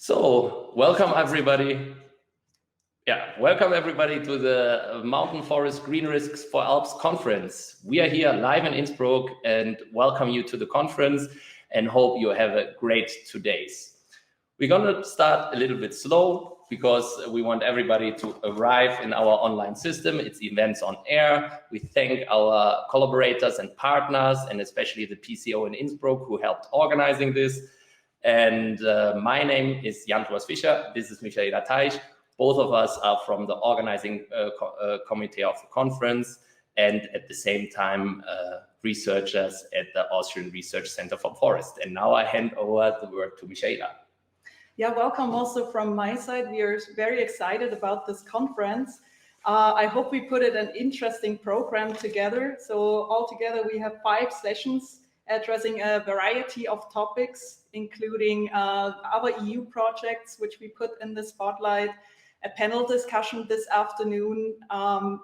So, welcome everybody. Welcome everybody to the Mountain Forest Green Risks for Alps conference. We are here live in Innsbruck and welcome you to the conference and hope you have a great 2 days. We're going to start a little bit slow because we want everybody to arrive in our online system. It's events on air. We thank our collaborators and partners and especially the PCO in Innsbruck who helped organizing this. And my name is Jan-Thomas Fischer. This is Michaela Teich. Both of us are from the organizing committee of the conference and at the same time researchers at the Austrian Research Centre for Forest. And now I hand over the word to Michaela. Yeah, welcome also from my side. We are very excited about this conference. I hope we put an interesting program together. So altogether we have 5 sessions addressing a variety of topics, including other EU projects, which we put in the spotlight, a panel discussion this afternoon.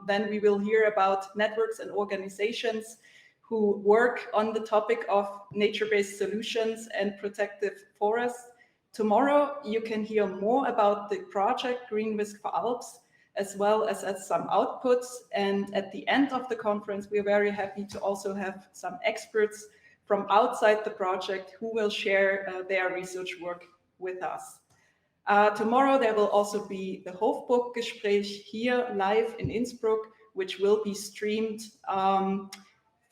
Then we will hear about networks and organizations who work on the topic of nature-based solutions and protective forests. Tomorrow, you can hear more about the project Green Risk for Alps, as well as some outputs. And at the end of the conference, we are very happy to also have some experts from outside the project who will share their research work with us. Tomorrow there will also be the Hofburg-Gespräch here live in Innsbruck, which will be streamed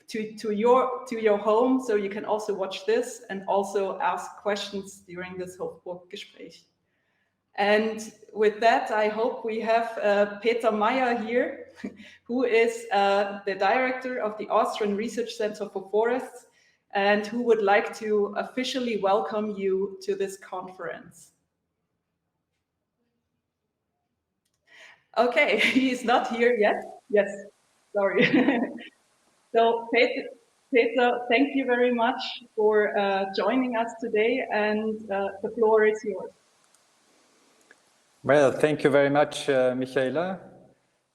to your home, so you can also watch this and also ask questions during this Hofburg-Gespräch. And with that, I hope we have Peter Meyer here, who is the director of the Austrian Research Centre for Forests, and who would like to officially welcome you to this conference. Okay, he's not here yet. Yes, sorry. So Peter, thank you very much for joining us today, and the floor is yours. Well, thank you very much, Michaela.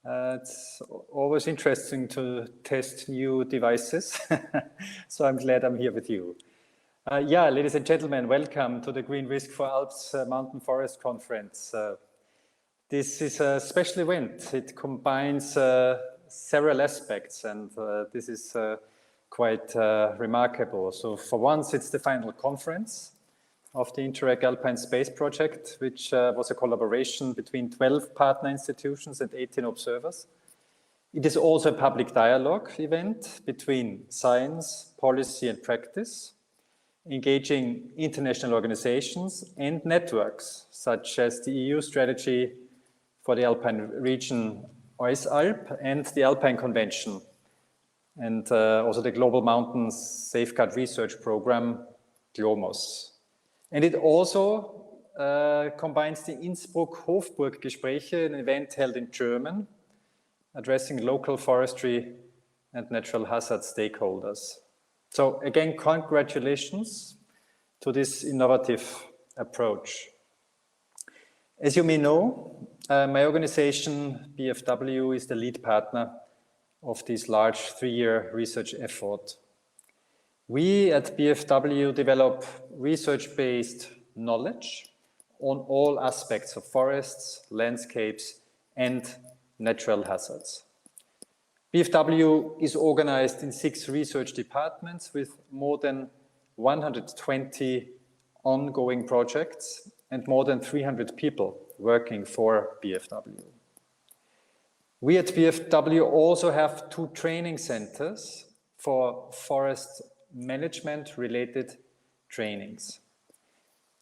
It's always interesting to test new devices, so I'm glad I'm here with you. Ladies and gentlemen, welcome to the Green Risk for Alps Mountain Forest Conference. This is a special event. It combines several aspects, and this is quite remarkable. So for once, it's the final conference of the Interreg Alpine Space Project, which was a collaboration between 12 partner institutions and 18 observers. It is also a public dialogue event between science, policy and practice, engaging international organizations and networks, such as the EU strategy for the Alpine region OISALP and the Alpine Convention, and also the Global Mountains Safeguard Research Program, GLOMOS. And it also combines the Innsbruck Hofburg-Gespräche, an event held in German, addressing local forestry and natural hazard stakeholders. So again, congratulations to this innovative approach. As you may know, my organization, BFW, is the lead partner of this large 3-year research effort. We at BFW develop research-based knowledge on all aspects of forests, landscapes, and natural hazards. BFW is organized in 6 research departments with more than 120 ongoing projects and more than 300 people working for BFW. We at BFW also have 2 training centers for forest management-related trainings.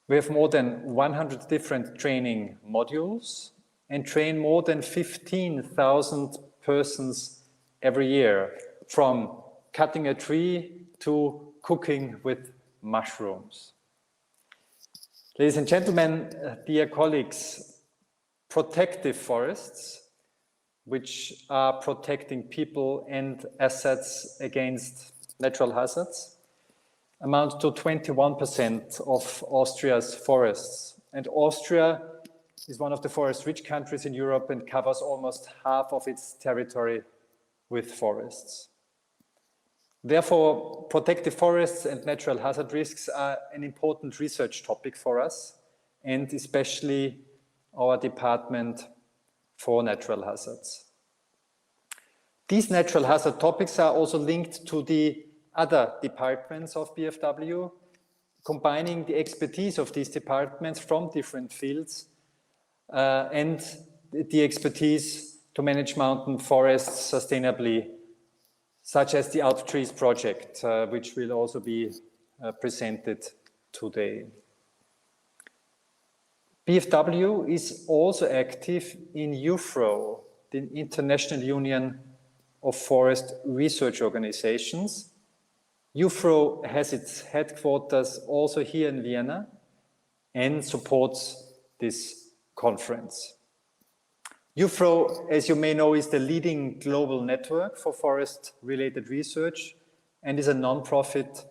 We have more than 100 different training modules and train more than 15,000 persons every year, from cutting a tree to cooking with mushrooms. Ladies and gentlemen, dear colleagues, protective forests, which are protecting people and assets against natural hazards, amount to 21% of Austria's forests. And Austria is one of the forest-rich countries in Europe and covers almost half of its territory with forests. Therefore, protective forests and natural hazard risks are an important research topic for us and especially our department for natural hazards. These natural hazard topics are also linked to the other departments of BFW, combining the expertise of these departments from different fields and the expertise to manage mountain forests sustainably, such as the Alp Trees project, which will also be presented today. BFW is also active in UFRO, the International Union of Forest Research Organizations. UFRO has its headquarters also here in Vienna and supports this conference. UFRO, as you may know, is the leading global network for forest-related research and is a non-profit,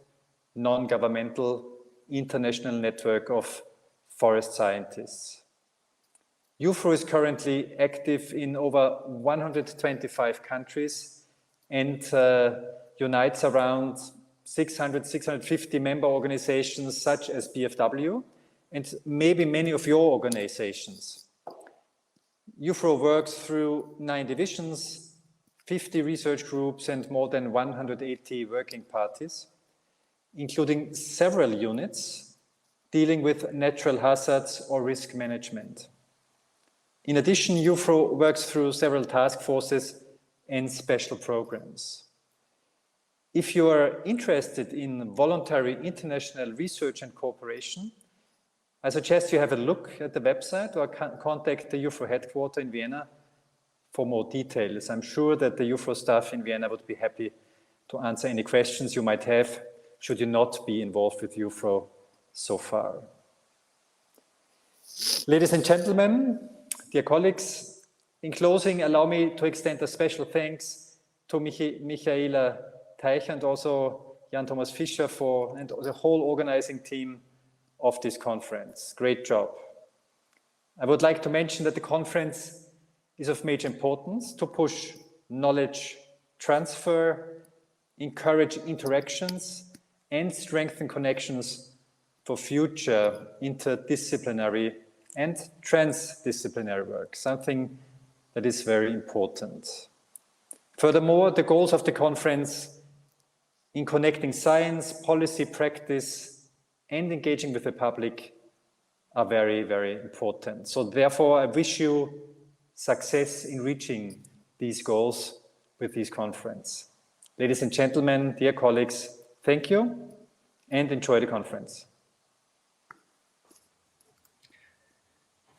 non-governmental international network of forest scientists. UFRO is currently active in over 125 countries and unites around 650 member organizations such as BFW and maybe many of your organizations. UFRO works through 9 divisions, 50 research groups and more than 180 working parties, including several units dealing with natural hazards or risk management. In addition, UFRO works through several task forces and special programs. If you are interested in voluntary international research and cooperation, I suggest you have a look at the website or contact the UFRO headquarters in Vienna for more details. I'm sure that the UFRO staff in Vienna would be happy to answer any questions you might have should you not be involved with UFRO so far. Ladies and gentlemen, dear colleagues, in closing, allow me to extend a special thanks to Michaela Teich and also Jan Thomas Fischer and the whole organizing team of this conference. Great job. I would like to mention that the conference is of major importance to push knowledge transfer, encourage interactions, and strengthen connections for future interdisciplinary and transdisciplinary work, something that is very important. Furthermore, the goals of the conference in connecting science, policy, practice, and engaging with the public are very, very important. So therefore, I wish you success in reaching these goals with this conference. Ladies and gentlemen, dear colleagues, thank you and enjoy the conference.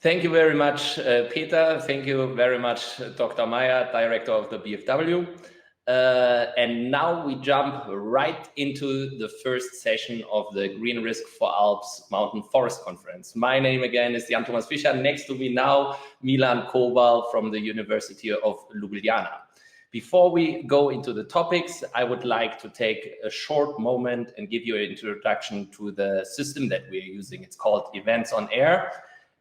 Thank you very much, Peter. Thank you very much, Dr. Meyer, Director of the BFW. And now we jump right into the first session of the Green Risk for Alps Mountain Forest Conference. My name again is Jan Thomas Fischer. Next to me now, Milan Kobal from the University of Ljubljana. Before we go into the topics, I would like to take a short moment and give you an introduction to the system that we are using. It's called Events on Air.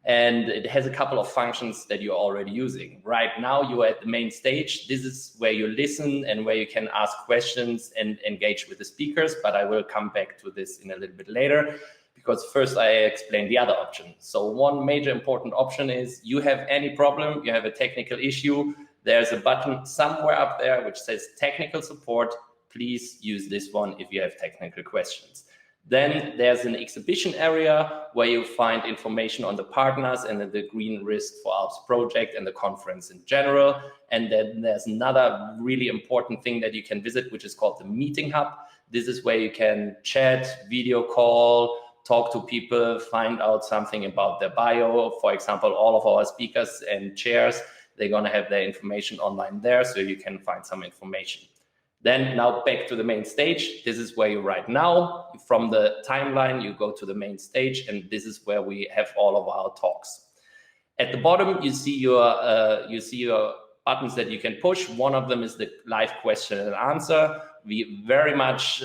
And it has a couple of functions that you're already using. Right now, you're at the main stage. This is where you listen and where you can ask questions and engage with the speakers, but I will come back to this in a little bit later, because first I explain the other option. So one major important option is you have any problem, you have a technical issue, there's a button somewhere up there which says technical support. Please use this one if you have technical questions. Then there's an exhibition area where you find information on the partners and the Green Risk for Alps project and the conference in general. And then there's another really important thing that you can visit, which is called the Meeting Hub. This is where you can chat, video call, talk to people, find out something about their bio. For example, all of our speakers and chairs, they're going to have their information online there, so you can find some information. Then now back to the main stage. This is where you're right now. From the timeline, you go to the main stage, and this is where we have all of our talks. At the bottom, you see your buttons that you can push. One of them is the live question and answer. We very much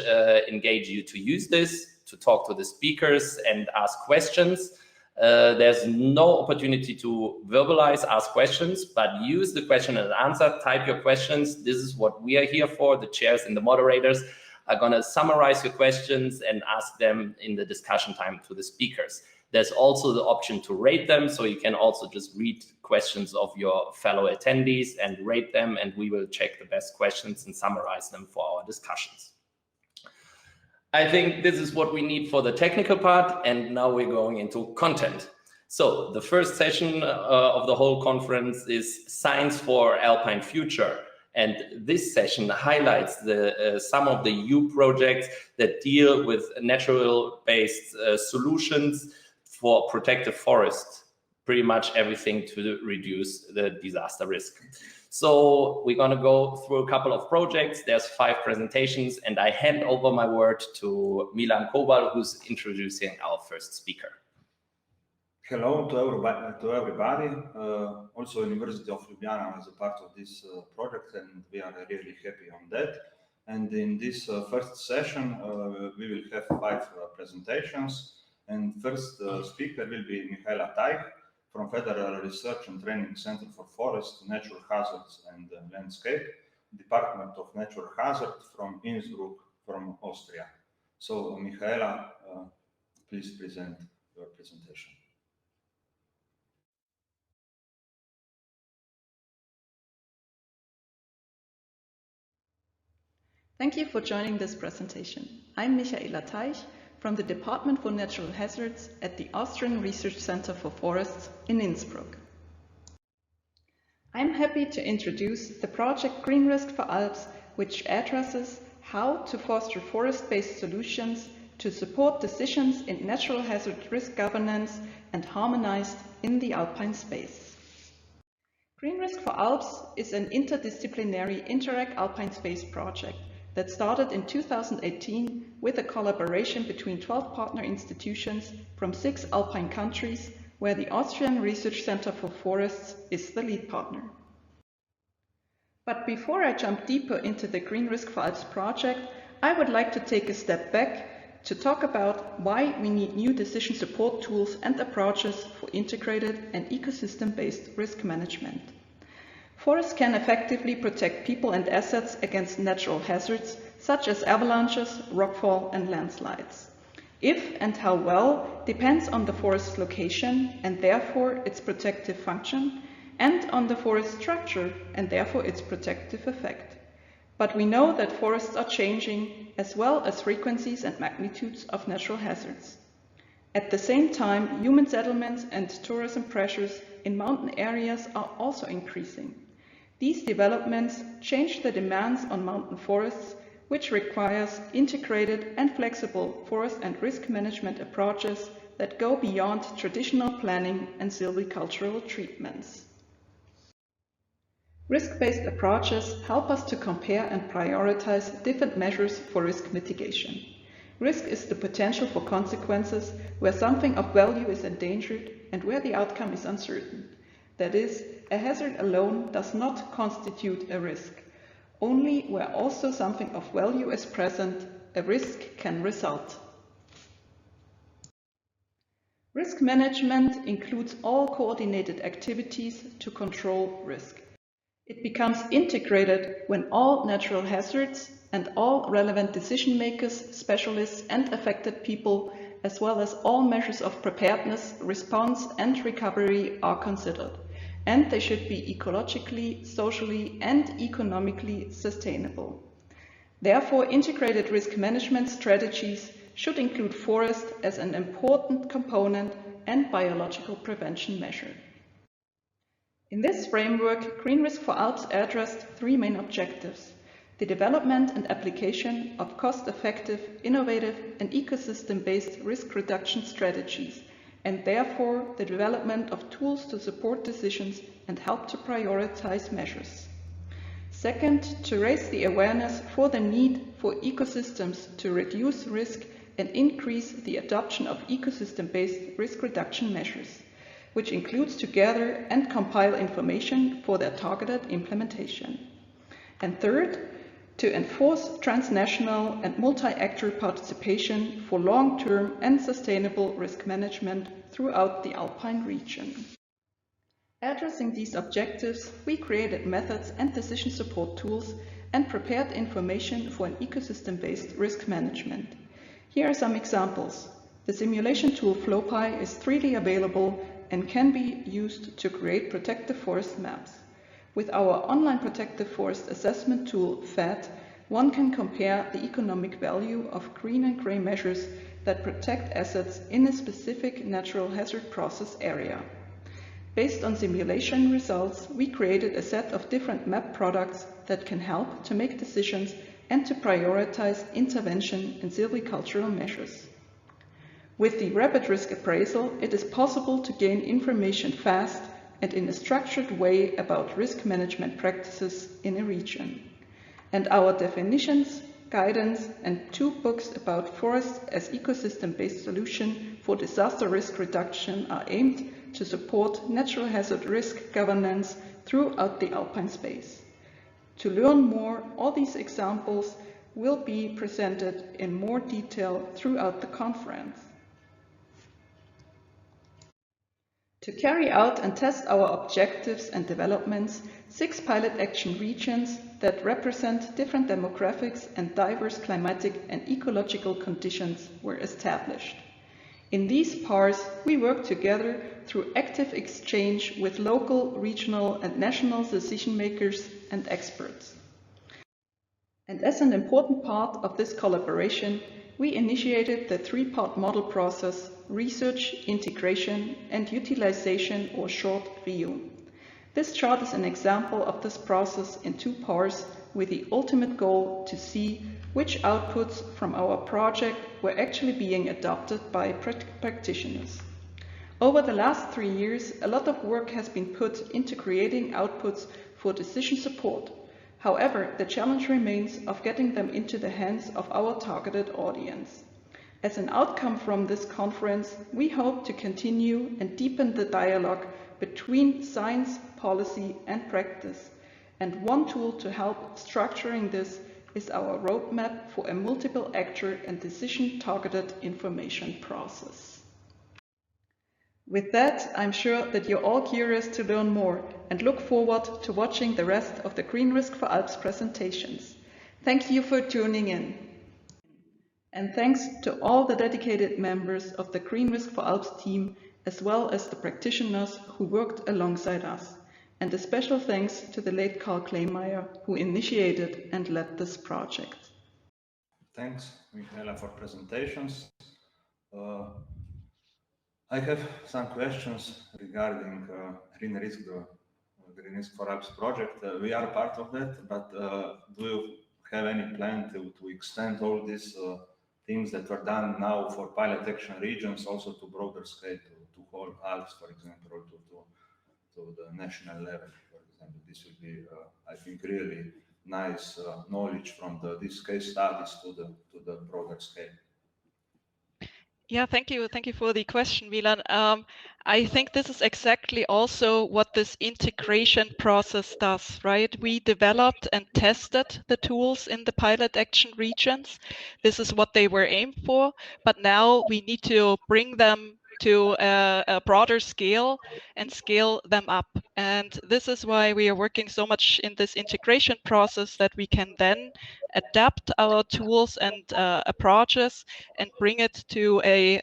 engage you to use this, to talk to the speakers and ask questions. There's no opportunity to verbalize, ask questions, but use the question and answer, type your questions. This is what we are here for. The chairs and the moderators are going to summarize your questions and ask them in the discussion time to the speakers. There's also the option to rate them, so you can also just read questions of your fellow attendees and rate them, and we will check the best questions and summarize them for our discussions. I think this is what we need for the technical part, and now we're going into content. So the first session of the whole conference is Science for Alpine Future. And this session highlights some of the EU projects that deal with natural-based solutions for protective forests, pretty much everything to reduce the disaster risk. So we're going to go through a couple of projects. There's 5 presentations, and I hand over my word to Milan Kobal, who's introducing our first speaker. Hello to everybody. Also, University of Ljubljana is a part of this project, and we are really happy on that. And in this first session, we will have 5 presentations. And first speaker will be Mihaela Tajh from Federal Research and Training Center for Forest, Natural Hazards and Landscape, Department of Natural Hazard from Innsbruck, from Austria. So, Mihaela, please present your presentation. Thank you for joining this presentation. I'm Mihaela Tajh from the Department for Natural Hazards at the Austrian Research Centre for Forests in Innsbruck. I'm happy to introduce the project Green Risk for Alps, which addresses how to foster forest-based solutions to support decisions in natural hazard risk governance and harmonized in the Alpine space. Green Risk for Alps is an interdisciplinary Interact Alpine Space project that started in 2018 with a collaboration between 12 partner institutions from 6 Alpine countries, where the Austrian Research Centre for Forests is the lead partner. But before I jump deeper into the Green Risk for Alps project, I would like to take a step back to talk about why we need new decision support tools and approaches for integrated and ecosystem-based risk management. Forests can effectively protect people and assets against natural hazards such as avalanches, rockfall and landslides. If and how well depends on the forest's location and therefore its protective function, and on the forest structure and therefore its protective effect. But we know that forests are changing, as well as frequencies and magnitudes of natural hazards. At the same time, human settlements and tourism pressures in mountain areas are also increasing. These developments change the demands on mountain forests, which requires integrated and flexible forest and risk management approaches that go beyond traditional planning and silvicultural treatments. Risk-based approaches help us to compare and prioritize different measures for risk mitigation. Risk is the potential for consequences where something of value is endangered and where the outcome is uncertain. That is, a hazard alone does not constitute a risk. Only where also something of value is present, a risk can result. Risk management includes all coordinated activities to control risk. It becomes integrated when all natural hazards and all relevant decision makers, specialists and affected people, as well as all measures of preparedness, response and recovery are considered. And they should be ecologically, socially and economically sustainable. Therefore, integrated risk management strategies should include forest as an important component and biological prevention measure. In this framework, Green Risk for Alps addressed 3 main objectives: the development and application of cost-effective, innovative and ecosystem-based risk reduction strategies, and therefore the development of tools to support decisions and help to prioritize measures. Second, to raise the awareness for the need for ecosystems to reduce risk and increase the adoption of ecosystem-based risk reduction measures, which includes to gather and compile information for their targeted implementation. And third, to enforce transnational and multi-actor participation for long-term and sustainable risk management throughout the Alpine region. Addressing these objectives, we created methods and decision support tools and prepared information for an ecosystem-based risk management. Here are some examples. The simulation tool FlowPy is 3D available and can be used to create protective forest maps. With our online protective forest assessment tool FAT, one can compare the economic value of green and grey measures that protect assets in a specific natural hazard process area. Based on simulation results, we created a set of different map products that can help to make decisions and to prioritize intervention in silvicultural measures. With the rapid risk appraisal, it is possible to gain information fast and in a structured way about risk management practices in a region. And our definitions, guidance, and 2 books about forests as ecosystem-based solution for disaster risk reduction are aimed to support natural hazard risk governance throughout the Alpine space. To learn more, all these examples will be presented in more detail throughout the conference. To carry out and test our objectives and developments, 6 pilot action regions that represent different demographics and diverse climatic and ecological conditions were established. In these PARs, we work together through active exchange with local, regional, and national decision makers and experts. And as an important part of this collaboration, we initiated the 3-part model process: research, integration, and utilization, or short RIU. This chart is an example of this process in 2 parts, with the ultimate goal to see which outputs from our project were actually being adopted by practitioners. Over the last 3 years, a lot of work has been put into creating outputs for decision support. However, the challenge remains of getting them into the hands of our targeted audience. As an outcome from this conference, we hope to continue and deepen the dialogue between science, policy, and practice. And one tool to help structuring this is our roadmap for a multiple actor and decision-targeted information process. With that, I'm sure that you're all curious to learn more and look forward to watching the rest of the Green Risk for Alps presentations. Thank you for tuning in. And thanks to all the dedicated members of the Green Risk for Alps team, as well as the practitioners who worked alongside us. And a special thanks to the late Karl Kleinmeier, who initiated and led this project. Thanks, Michaela, for presentations. I have some questions regarding Green Risk, the Green Risk for Alps project. We are part of that, but do you have any plan to extend all these things that were done now for pilot action regions also to broader scale, to whole Alps, for example, or to the national level, for example? This will be, I think, really nice knowledge from these case studies to the broader scale. Yeah, thank you. Thank you for the question, Milan. I think this is exactly also what this integration process does, right? We developed and tested the tools in the pilot action regions. This is what they were aimed for, but now we need to bring them to a broader scale and scale them up. And this is why we are working so much in this integration process, that we can then adapt our tools and approaches and bring it to a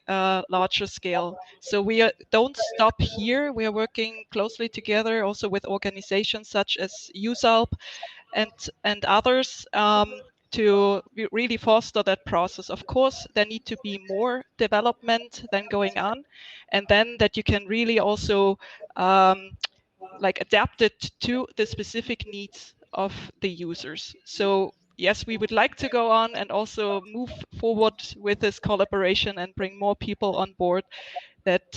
larger scale. So we don't stop here. We are working closely together also with organizations such as USALP and others to really foster that process. Of course, there need to be more development than going on, and then that you can really also like adapt it to the specific needs of the users. So yes, we would like to go on and also move forward with this collaboration and bring more people on board, that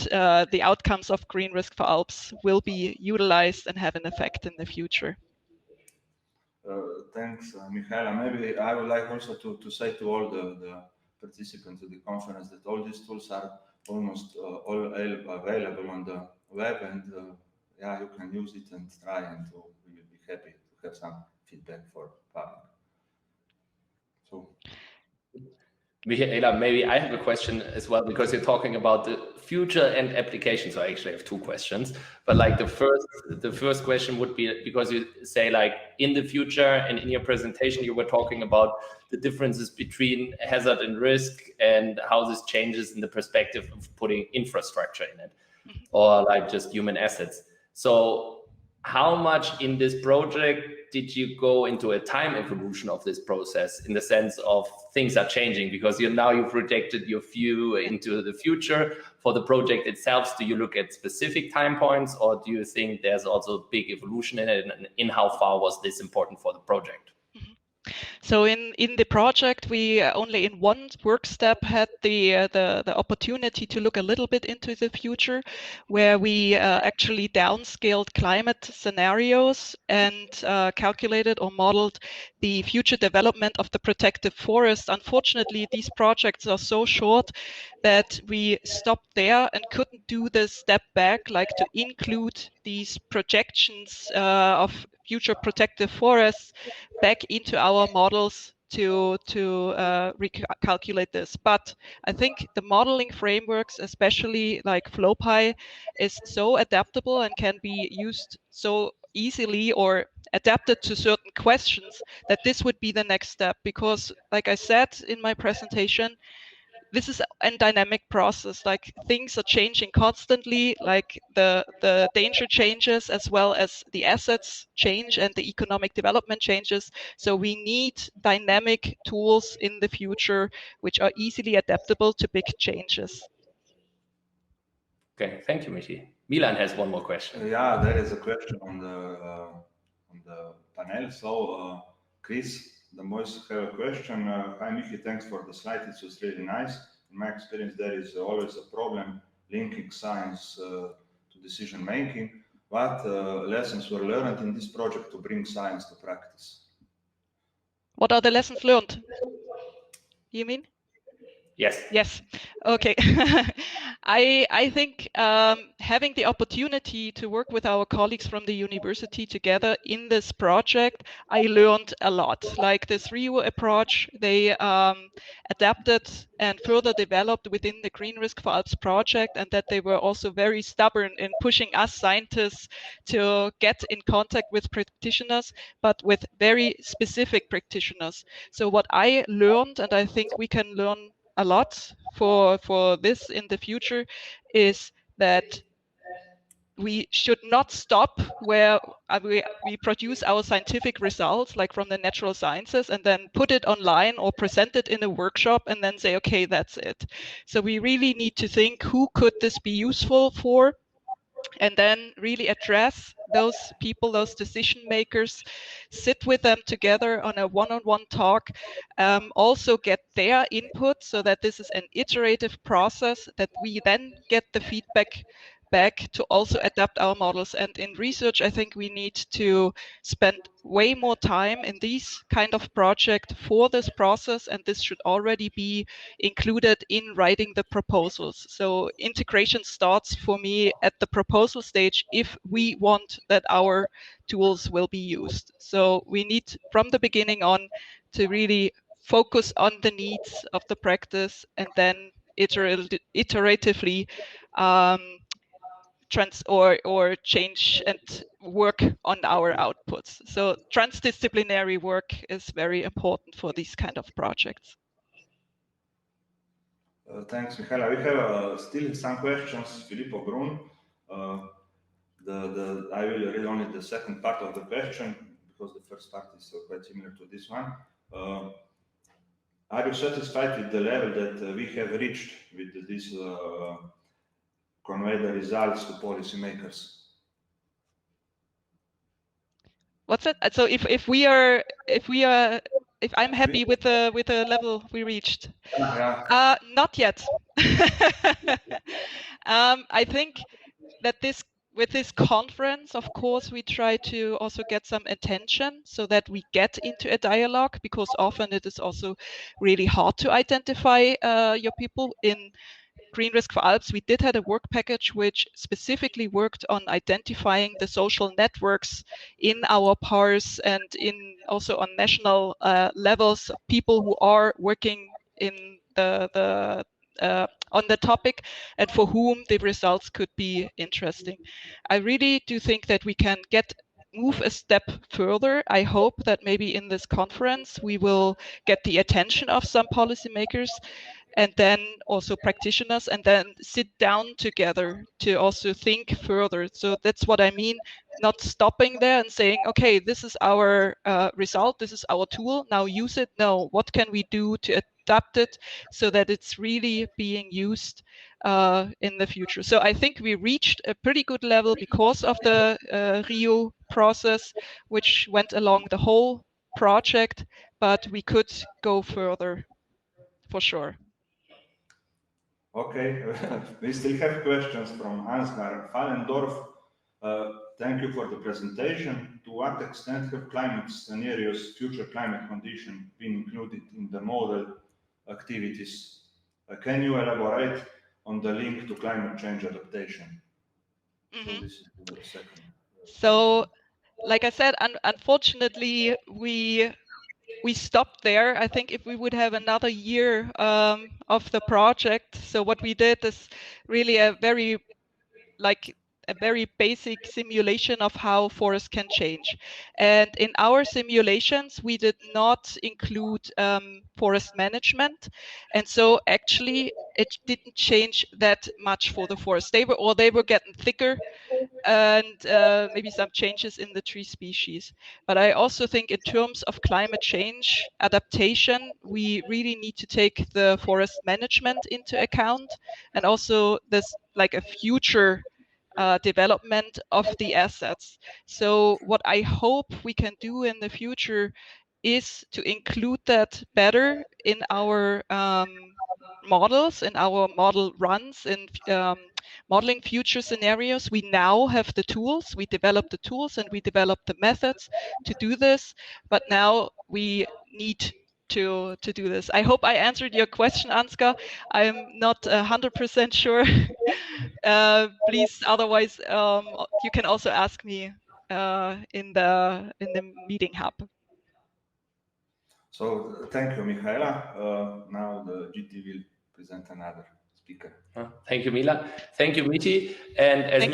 the outcomes of Green Risk for Alps will be utilized and have an effect in the future. Thanks, Michaela. Maybe I would like also to say to all the participants of the conference that all these tools are almost all available on the web, and yeah, you can use it and try, and we will be happy to have some feedback for public. So Michaela, maybe I have a question as well, because you're talking about the future and application. So I actually have two questions, but like the first question would be, because you say like in the future, and in your presentation you were talking about the differences between hazard and risk and how this changes in the perspective of putting infrastructure in it, or like just human assets. So how much in this project did you go into a time evolution of this process, in the sense of things are changing because you've projected your view into the future for the project itself? Do you look at specific time points, or do you think there's also a big evolution in it, and in how far was this important for the project? So in the project, we only in one work step had the opportunity to look a little bit into the future, where we actually downscaled climate scenarios and calculated or modeled the future development of the protective forest. Unfortunately, these projects are so short that we stopped there and couldn't do the step back, like to include these projections of future protective forests back into our models to recalculate this. But I think the modeling frameworks, especially like FlowPy, is so adaptable and can be used so easily or adapted to certain questions that this would be the next step. Because like I said in my presentation, this is a dynamic process. Like things are changing constantly, like the danger changes as well as the assets change and the economic development changes. So we need dynamic tools in the future which are easily adaptable to big changes. Okay, thank you, Michi. Milan has one more question. Yeah, there is a question on the panel. So Chris, the most have a question. Hi Michi, thanks for the slide. It was really nice. In my experience, there is always a problem linking science to decision making. What lessons were learned in this project to bring science to practice? What are the lessons learned? You mean? Yes. Yes. Okay. I think having the opportunity to work with our colleagues from the university together in this project, I learned a lot. Like this RIU approach, they adapted and further developed within the Green Risk for Alps project, and that they were also very stubborn in pushing us scientists to get in contact with practitioners, but with very specific practitioners. So what I learned, and I think we can learn a lot for this in the future, is that we should not stop where we produce our scientific results, like from the natural sciences, and then put it online or present it in a workshop and then say, okay, that's it. So we really need to think, who could this be useful for? And then really address those people, those decision makers, sit with them together on a one-on-one talk, also get their input, so that this is an iterative process, that we then get the feedback back to also adapt our models. And in research, I think we need to spend way more time in these kind of project for this process, and this should already be included in writing the proposals. So integration starts for me at the proposal stage if we want that our tools will be used. So we need from the beginning on to really focus on the needs of the practice, and then iteratively change and work on our outputs. So transdisciplinary work is very important for these kind of projects. Thanks, Michaela. We have still some questions. Filippo Brun. I will read only the second part of the question, because the first part is quite similar to this one. Are you satisfied with the level that we have reached with this convey the results to policymakers? What's that? So if I'm happy with the level we reached? Yeah. Not yet. I think that with this conference, of course, we try to also get some attention so that we get into a dialogue, because often it is also really hard to identify your people. In Green Risk for Alps, we did have a work package which specifically worked on identifying the social networks in our PARs and in also on national levels of people who are working in on the topic and for whom the results could be interesting. I really do think that we can move a step further. I hope that maybe in this conference we will get the attention of some policymakers and then also practitioners, and then sit down together to also think further. So that's what I mean, not stopping there and saying, okay, this is our result, this is our tool, now use it. No, what can we do to adapt it so that it's really being used in the future? So I think we reached a pretty good level because of the Rio process, which went along the whole project, but we could go further for sure. Okay, we still have questions from Ansgar Fallendorf. Thank you for the presentation. To what extent have climate scenarios, future climate conditions, been included in the model activities? Can you elaborate on the link to climate change adaptation? Mm-hmm. So this is the second. So, like I said, unfortunately, we stopped there. I think if we would have another year of the project, so what we did is really a very basic simulation of how forests can change. And in our simulations, we did not include forest management. And so actually it didn't change that much for the forest. They were getting thicker, and maybe some changes in the tree species. But I also think in terms of climate change adaptation, we really need to take the forest management into account, and also this like a future development of the assets. So what I hope we can do in the future is to include that better in our models, in our model runs, in modeling future scenarios. We now have the tools, we developed the tools and we developed the methods to do this, but now we need to do this. I hope I answered your question, Ansgar. I'm not 100% sure. Please, otherwise, you can also ask me in the meeting hub. So thank you, Michaela. Now the GT will present another speaker. Thank you, Milan. Thank you, Michi. And as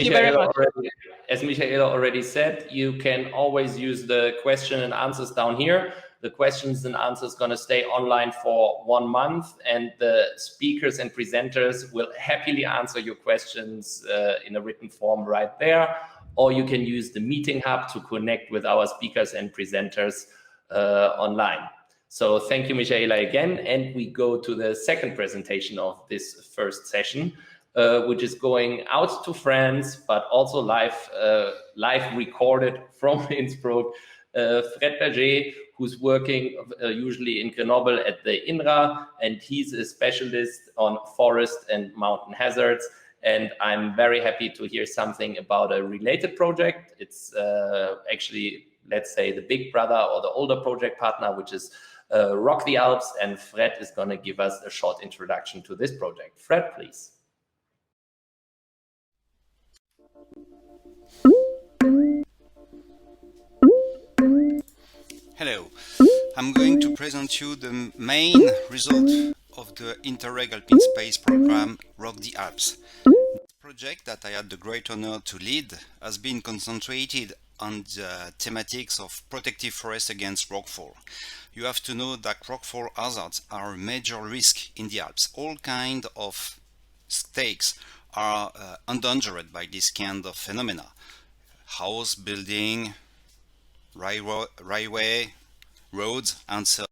Michaela already said, you can always use the question and answers down here. The questions and answers going to stay online for 1 month, and the speakers and presenters will happily answer your questions in a written form right there. Or you can use the meeting hub to connect with our speakers and presenters online. So thank you, Michaela, again. And we go to the second presentation of this first session, which is going out to France, but also live recorded from Innsbruck. Fred Berger, who's working usually in Grenoble at the INRA, and he's a specialist on forest and mountain hazards. And I'm very happy to hear something about a related project. It's actually, let's say, the big brother or the older project partner, which is Rock the Alps, and Fred is going to give us a short introduction to this project. Fred, please. Hello, I'm going to present you the main result of the Interreg Alpine Space Program Rock the Alps. This project that I had the great honor to lead has been concentrated on the thematics of protective forest against rockfall. You have to know that rockfall hazards are a major risk in the Alps. All kinds of stakes are endangered by this kind of phenomena. House, building, railway, roads, and so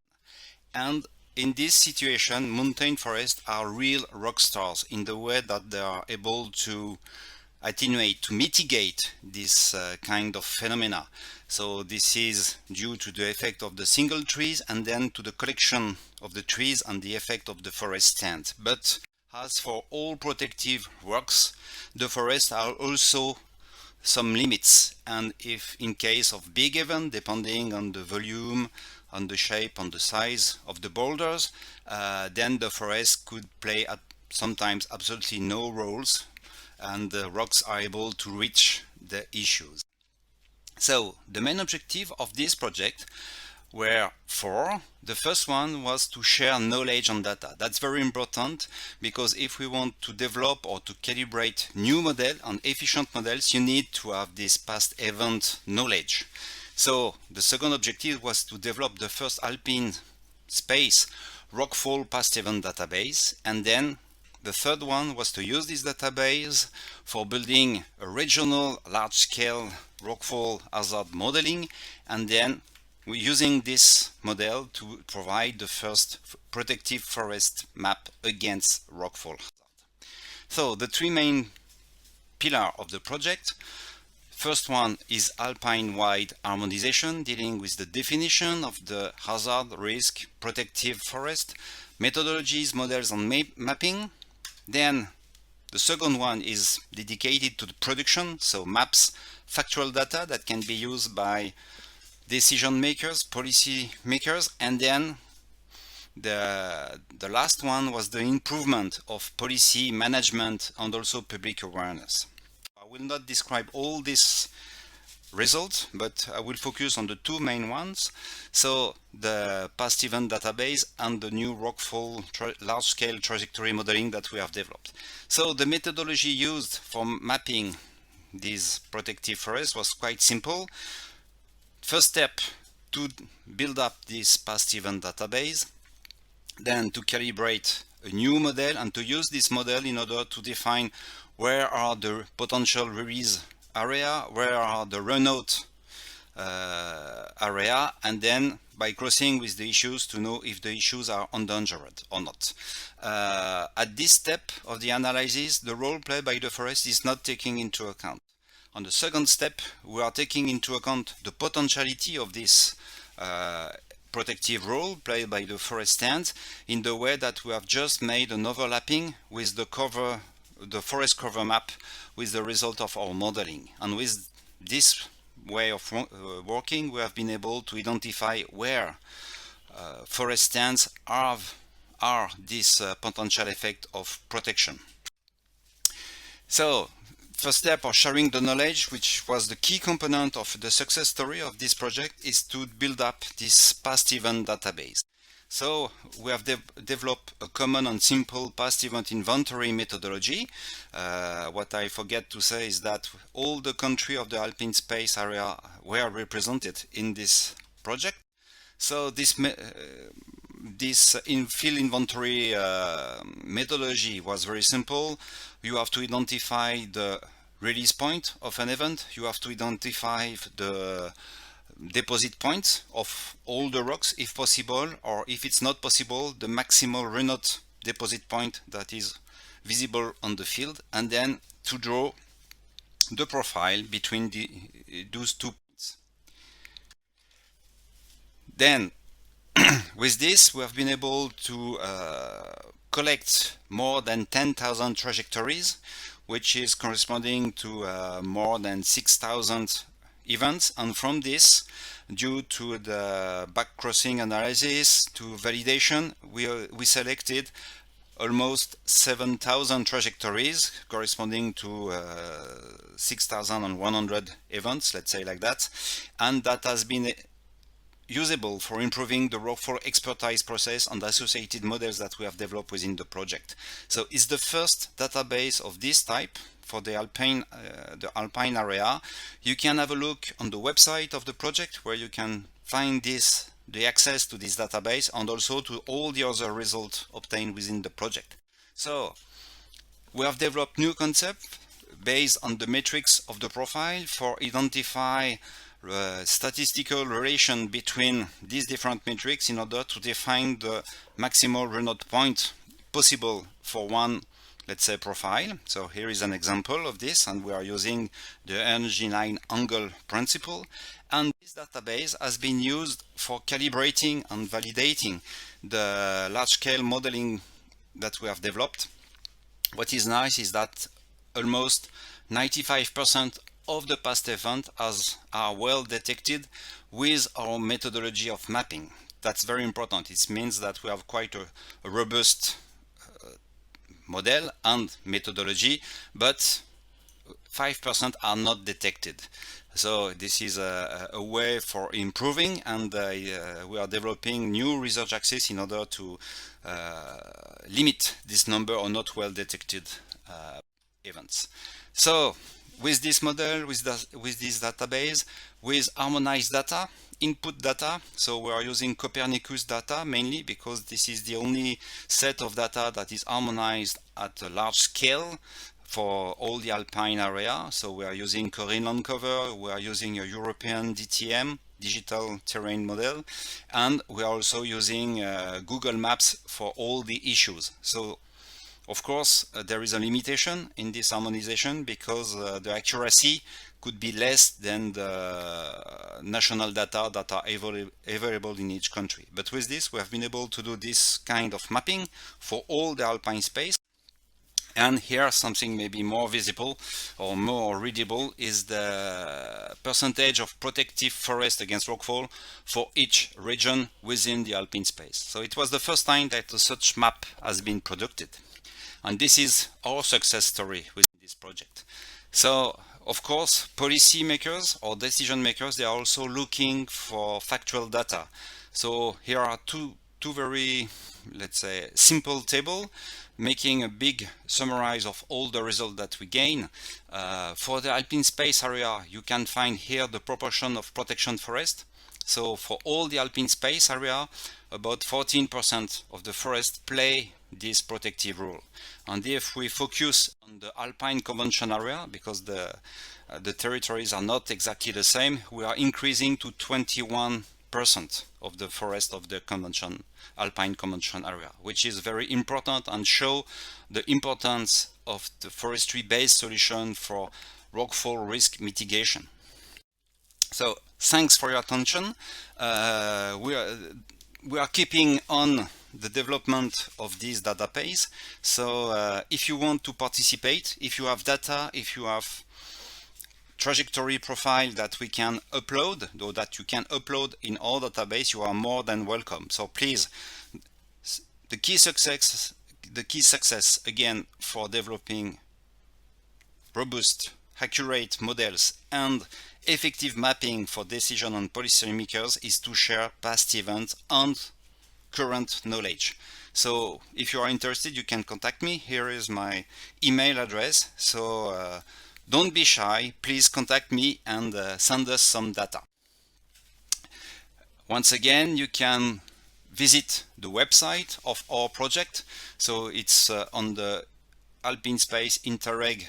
on. And in this situation, mountain forests are real rock stars in the way that they are able to attenuate, to mitigate this kind of phenomena. So this is due to the effect of the single trees and then to the collection of the trees and the effect of the forest stand. But as for all protective works, the forests are also some limits, and if in case of big event, depending on the volume, on the shape, on the size of the boulders, then the forest could play sometimes absolutely no roles, and the rocks are able to reach the issues. So the main objective of this project were four. The first one was to share knowledge on data. That's very important, because if we want to develop or to calibrate new model and efficient models, you need to have this past event knowledge. So the second objective was to develop the first Alpine space rockfall past event database, and then the third one was to use this database for building a regional large-scale rockfall hazard modeling, and then we're using this model to provide the first protective forest map against rockfall hazard. So the three main pillars of the project. First one is Alpine-wide harmonization, dealing with the definition of the hazard, risk, protective forest, methodologies, models, and mapping. Then the second one is dedicated to the production, so maps, factual data that can be used by decision makers, policy makers, and then the last one was the improvement of policy management and also public awareness. I will not describe all these results, but I will focus on the two main ones. So the past event database and the new rockfall large-scale trajectory modeling that we have developed. So the methodology used for mapping these protective forests was quite simple. First step, to build up this past event database, then to calibrate a new model and to use this model in order to define where are the potential release area, where are the runout area, and then by crossing with the issues to know if the issues are endangered or not. At this step of the analysis, the role played by the forest is not taken into account. On the second step, we are taking into account the potentiality of this protective role played by the forest stands in the way that we have just made an overlapping with the forest cover map with the result of our modeling. And with this way of working, we have been able to identify where forest stands are this potential effect of protection. So first step of sharing the knowledge, which was the key component of the success story of this project, is to build up this past event database. So we have developed a common and simple past event inventory methodology. What I forget to say is that all the countries of the Alpine space area were represented in this project. So this field inventory methodology was very simple. You have to identify the release point of an event. You have to identify the deposit points of all the rocks if possible, or if it's not possible, the maximal runout deposit point that is visible on the field, and then to draw the profile between those 2 points. Then with this, we have been able to collect more than 10,000 trajectories, which is corresponding to more than 6,000 events. And from this, due to the back-crossing analysis to validation, we selected almost 7,000 trajectories corresponding to 6,100 events, let's say like that, and that has been usable for improving the rockfall expertise process and associated models that we have developed within the project. So it's the first database of this type for the Alpine area. You can have a look on the website of the project where you can find the access to this database and also to all the other results obtained within the project. So we have developed new concept based on the metrics of the profile for identify statistical relation between these different metrics in order to define the maximal runout point possible for one, let's say, profile. So here is an example of this, and we are using the energy line angle principle. And this database has been used for calibrating and validating the large-scale modeling that we have developed. What is nice is that almost 95% of the past events are well detected with our methodology of mapping. That's very important. It means that we have quite a robust model and methodology, but 5% are not detected. So this is a way for improving, and we are developing new research axis in order to limit this number of not well detected events. So with this model, with this database, with harmonized data, input data, so we are using Copernicus data mainly because this is the only set of data that is harmonized at a large scale for all the Alpine area. So we are using Milan Kobal, we are using a European DTM, digital terrain model, and we are also using Google Maps for all the issues. So of course, there is a limitation in this harmonization because the accuracy could be less than the national data that are available in each country. But with this, we have been able to do this kind of mapping for all the Alpine space. And here something maybe more visible or more readable is the percentage of protective forest against rockfall for each region within the Alpine space. So it was the first time that such map has been produced. And this is our success story with this project. So, of course, policy makers or decision makers, they are also looking for factual data. So here are two very, let's say, simple table, making a big summary of all the results that we gain. For the Alpine space area, you can find here the proportion of protection forest. So for all the Alpine space area, about 14% of the forest play this protective role. And if we focus on the Alpine Convention area, because the territories are not exactly the same, we are increasing to 21% of the forest of the convention, Alpine Convention area, which is very important and show the importance of the forestry-based solution for rockfall risk mitigation. So thanks for your attention. We are keeping on the development of this database. So if you want to participate, if you have data, if you have trajectory profile that we can upload, or that you can upload in our database, you are more than welcome. So please, the key success again for developing robust, accurate models and effective mapping for decision on policy makers is to share past events and current knowledge. So if you are interested, you can contact me. Here is my email address. So don't be shy, please contact me and send us some data. Once again, you can visit the website of our project. So it's on the Alpine Space Interreg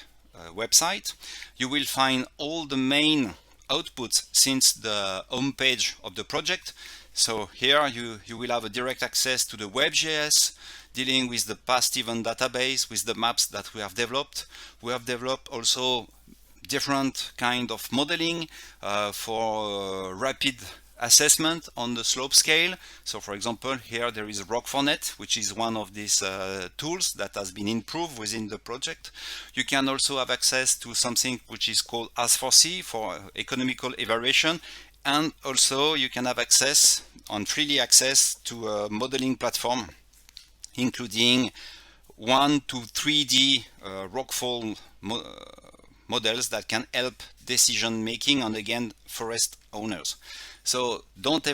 website. You will find all the main outputs since the home page of the project. So here you will have a direct access to the WebGIS, dealing with the past event database, with the maps that we have developed. We have developed also different kind of modeling for rapid assessment on the slope scale. So for example, here there is Rock4Net, which is one of these tools that has been improved within the project. You can also have access to something which is called As4C for economical evaluation. And also you can have access on freely access to a modeling platform, including 1 to 3D rockfall models that can help decision making and again forest owners. So don't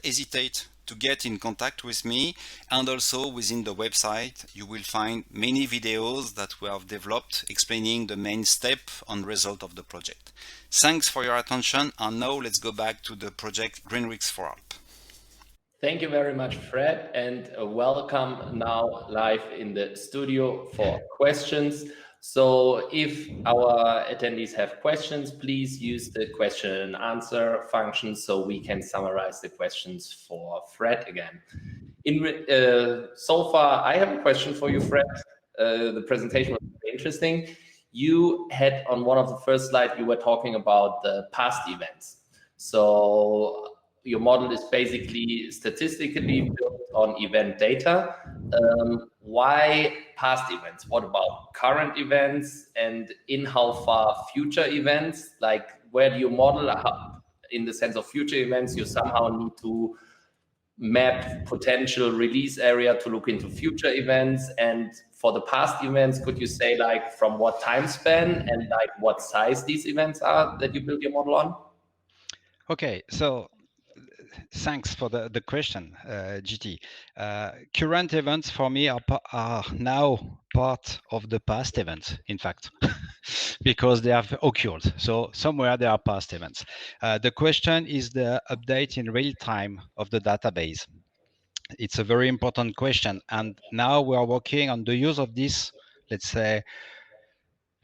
hesitate to get in contact with me, and also within the website you will find many videos that we have developed explaining the main step and result of the project. Thanks for your attention, and now let's go back to the project Green Risks for Alp. Thank you very much, Fred, and welcome now live in the studio for questions. So if our attendees have questions, please use the question and answer function so we can summarize the questions for Fred again. So far, I have a question for you, Fred. The presentation was very interesting. You had on one of the first slides, you were talking about the past events. So your model is basically statistically built on event data. Why past events? What about current events, and in how far future events? Like, where do you model in the sense of future events? You somehow need to map potential release area to look into future events? And for the past events, could you say like from what time span and like what size these events are that you build your model on? Okay, so thanks for the question, GT. Current events for me are now part of the past events, in fact, because they have occurred. So somewhere there are past events. The question is the update in real time of the database. It's a very important question. And now we are working on the use of this, let's say,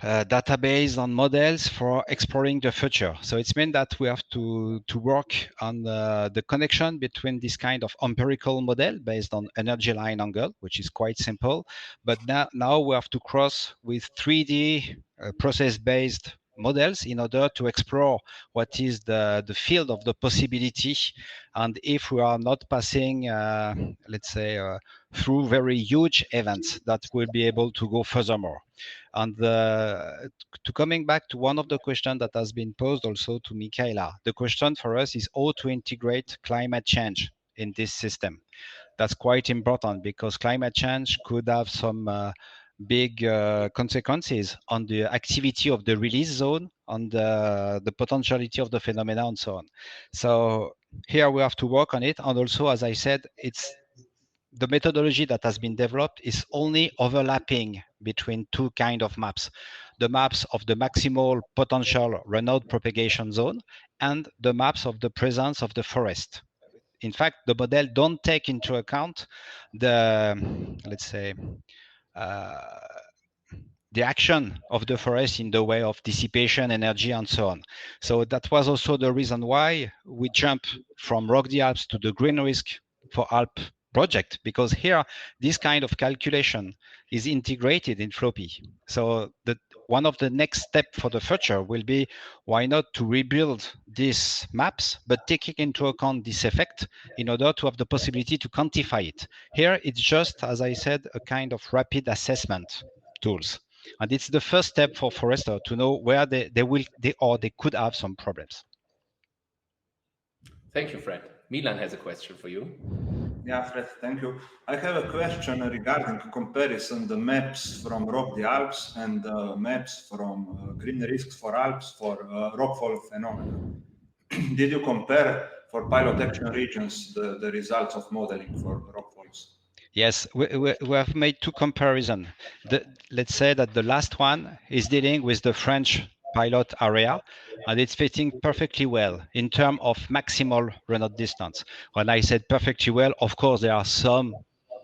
database on models for exploring the future. So it's meant that we have to work on the connection between this kind of empirical model based on energy line angle, which is quite simple. But now we have to cross with 3D process-based models in order to explore what is the field of the possibility. And if we are not passing, let's say, through very huge events that will be able to go furthermore. And to coming back to one of the questions that has been posed also to Michaela, the question for us is how to integrate climate change in this system. That's quite important because climate change could have some big consequences on the activity of the release zone, on the potentiality of the phenomena and so on. So here we have to work on it. And also, as I said, it's the methodology that has been developed is only overlapping between two kinds of maps. The maps of the maximal potential runout propagation zone and the maps of the presence of the forest. In fact, the model don't take into account the, let's say, the action of the forest in the way of dissipation, energy, and so on. So that was also the reason why we jumped from Rock the Alps to the Green Risk for Alp project, because here this kind of calculation is integrated in Floppy. So one of the next steps for the future will be why not to rebuild these maps, but taking into account this effect in order to have the possibility to quantify it. Here it's just, as I said, a kind of rapid assessment tools. And it's the first step for forester to know where they could have some problems. Thank you, Fred. Milan has a question for you. Yeah, Fred, thank you. I have a question regarding comparison the maps from Rock the Alps and the maps from Green Risks for Alps for rockfall phenomena. Did you compare for pilot action regions the results of modeling for rockfalls? Yes, we have made two comparisons. Let's say that the last one is dealing with the French pilot area, and it's fitting perfectly well in terms of maximal runout distance. When I said perfectly well, of course, there are some,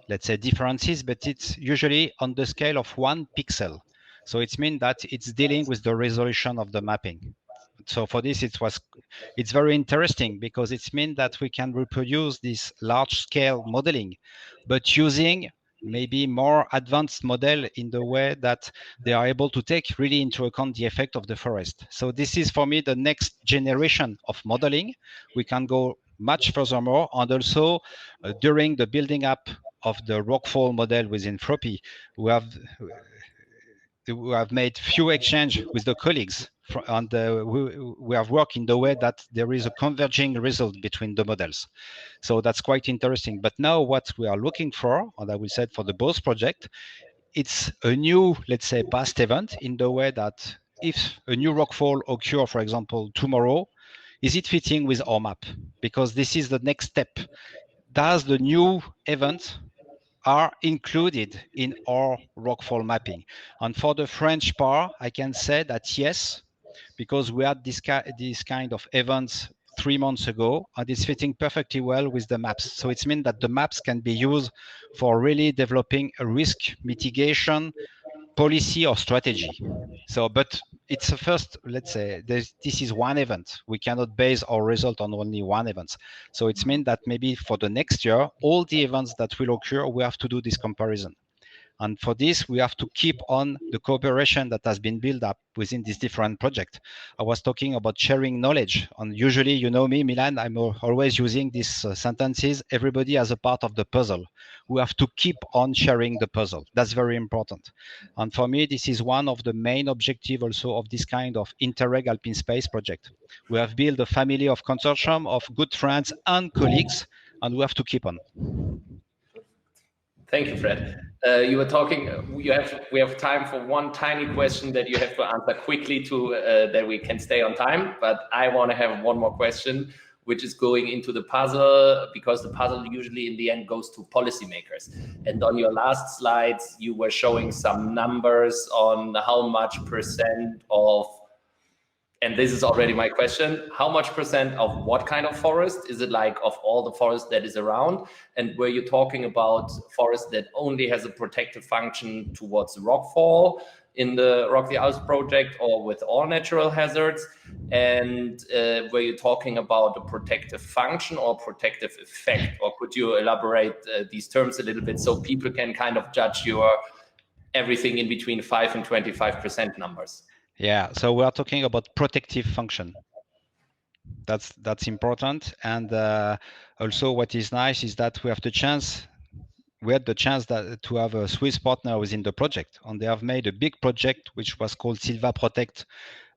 let's say, differences, but it's usually on the scale of 1 pixel. So it means that it's dealing with the resolution of the mapping. So for this, it's very interesting because it means that we can reproduce this large-scale modeling, but using maybe more advanced model in the way that they are able to take really into account the effect of the forest. So this is for me the next generation of modeling. We can go much furthermore, and also during the building up of the rockfall model within Floppy, we have made few exchange with the colleagues, and we have worked in the way that there is a converging result between the models. So that's quite interesting. But now what we are looking for, and I will say for the both project, it's a new, let's say, past event in the way that if a new rockfall occur, for example, tomorrow, is it fitting with our map? Because this is the next step. Does the new event are included in our rockfall mapping? And for the French part, I can say that yes, because we had this kind of events 3 months ago, and it's fitting perfectly well with the maps. So it means that the maps can be used for really developing a risk mitigation policy or strategy. So, but it's a first, let's say, this is one event. We cannot base our result on only one event. So it means that maybe for the next year, all the events that will occur, we have to do this comparison. And for this, we have to keep on the cooperation that has been built up within this different project. I was talking about sharing knowledge. And usually, you know me, Milan, I'm always using these sentences. Everybody has a part of the puzzle. We have to keep on sharing the puzzle. That's very important. And for me, this is one of the main objectives also of this kind of Interreg Alpine Space project. We have built a family of consortium of good friends and colleagues, and we have to keep on. Thank you, Fred. You were talking. We have time for one tiny question that you have to answer quickly to that we can stay on time. But I want to have one more question, which is going into the puzzle, because the puzzle usually in the end goes to policymakers. And on your last slides, you were showing some numbers on how much percent of, and this is already my question, how much percent of what kind of forest? Is it like of all the forest that is around? And were you talking about forest that only has a protective function towards rockfall in the Rock the Alps project, or with all natural hazards? And were you talking about a protective function or protective effect? Or could you elaborate these terms a little bit so people can kind of judge your everything in between 5 and 25% numbers? Yeah, so we are talking about protective function. That's important. And also what is nice is that we had the chance to have a Swiss partner within the project, and they have made a big project which was called Silva Protect,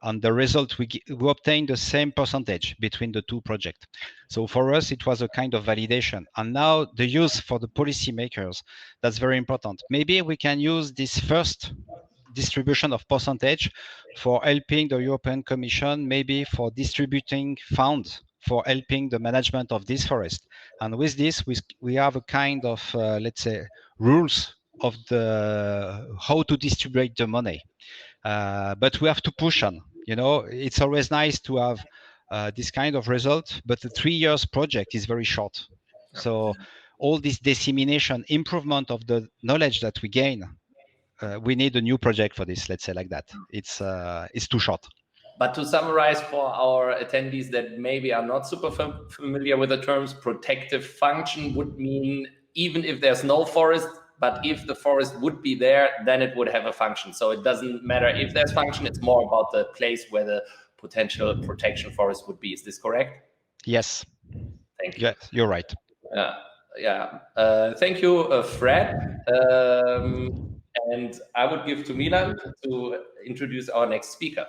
and the result we obtained the same percentage between the two projects. So for us it was a kind of validation, and now the use for the policymakers, that's very important. Maybe we can use this first distribution of percentage for helping the European Commission, maybe for distributing funds for helping the management of this forest. And with this, we have a kind of, let's say, rules of how to distribute the money. But we have to push on. You know, it's always nice to have this kind of result, but the 3 years project is very short. So all this dissemination, improvement of the knowledge that we gain, we need a new project for this, let's say like that. It's too short. But to summarize for our attendees that maybe are not super familiar with the terms, protective function would mean even if there's no forest, but if the forest would be there, then it would have a function. So it doesn't matter if there's function, it's more about the place where the potential protection forest would be. Is this correct? Yes. Thank you. Yes, you're right. Thank you, Fred. And I would give to Milan to introduce our next speaker.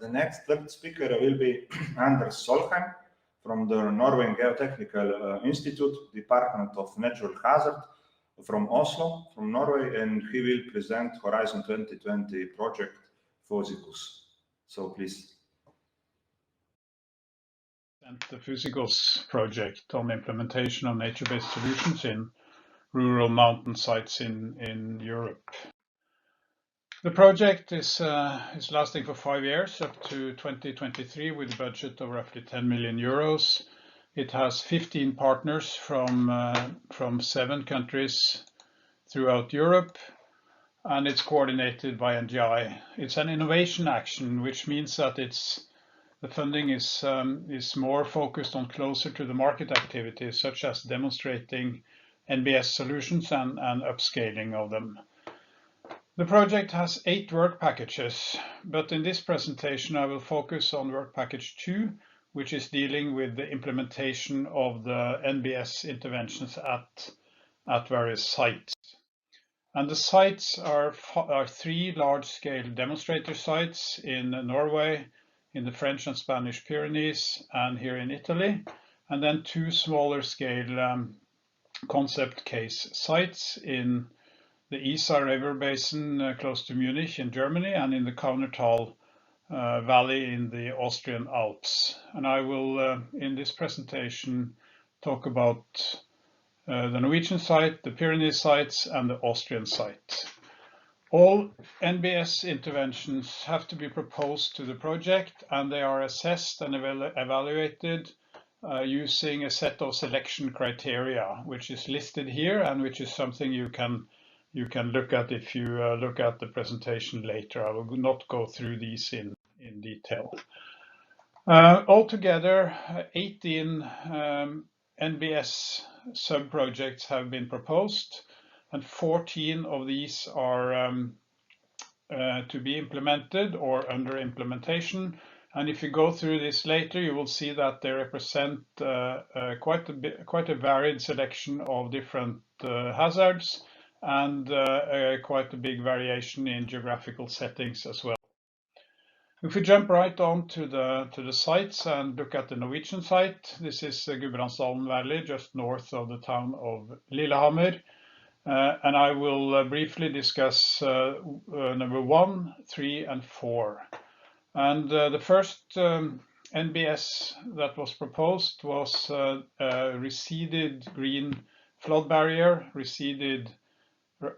The next third speaker will be Anders Solheim from the Norwegian Geotechnical Institute, Department of Natural Hazard, from Oslo, from Norway, and he will present Horizon 2020 project Physicus. So please. And the Physicus project on implementation of nature-based solutions in rural mountain sites in Europe. The project is lasting for 5 years, up to 2023, with a budget of roughly 10 million euros. It has 15 partners from 7 countries throughout Europe, and it's coordinated by NGI. It's an innovation action, which means that the funding is more focused on closer to the market activities, such as demonstrating NBS solutions and upscaling of them. The project has 8 work packages, but in this presentation I will focus on work package 2, which is dealing with the implementation of the NBS interventions at various sites. And the sites are 3 large-scale demonstrator sites in Norway, in the French and Spanish Pyrenees, and here in Italy, and then 2 smaller scale concept case sites in the Isar River Basin close to Munich in Germany, and in the Kaunertal Valley in the Austrian Alps. And I will, in this presentation, talk about the Norwegian site, the Pyrenees sites, and the Austrian site. All NBS interventions have to be proposed to the project, and they are assessed and evaluated using a set of selection criteria, which is listed here, and which is something you can look at if you look at the presentation later. I will not go through these in detail. Altogether, 18 NBS sub-projects have been proposed, and 14 of these are to be implemented or under implementation. And if you go through this later, you will see that they represent quite a varied selection of different hazards, and quite a big variation in geographical settings as well. If we jump right on to the sites and look at the Norwegian site, this is Gudbrandsdalen Valley, just north of the town of Lillehammer. And I will briefly discuss number 1, 3, and 4. And the first NBS that was proposed was a receded green flood barrier, receded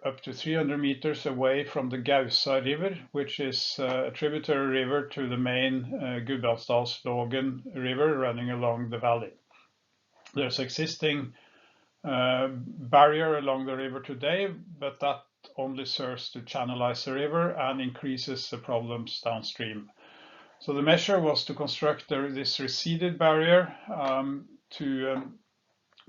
up to 300 meters away from the Gausa River, which is a tributary river to the main Gudbrandsdalslågen River running along the valley. There's existing barrier along the river today, but that only serves to channelize the river and increases the problems downstream. So the measure was to construct this receded barrier to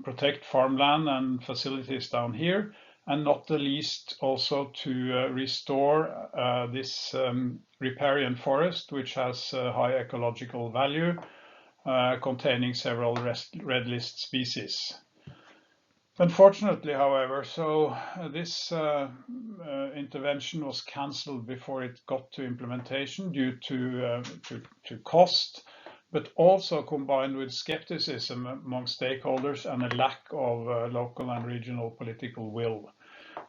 protect farmland and facilities down here, and not the least also to restore this riparian forest, which has high ecological value, containing several red list species. Unfortunately, however, this intervention was cancelled before it got to implementation due to cost, but also combined with skepticism among stakeholders and a lack of local and regional political will.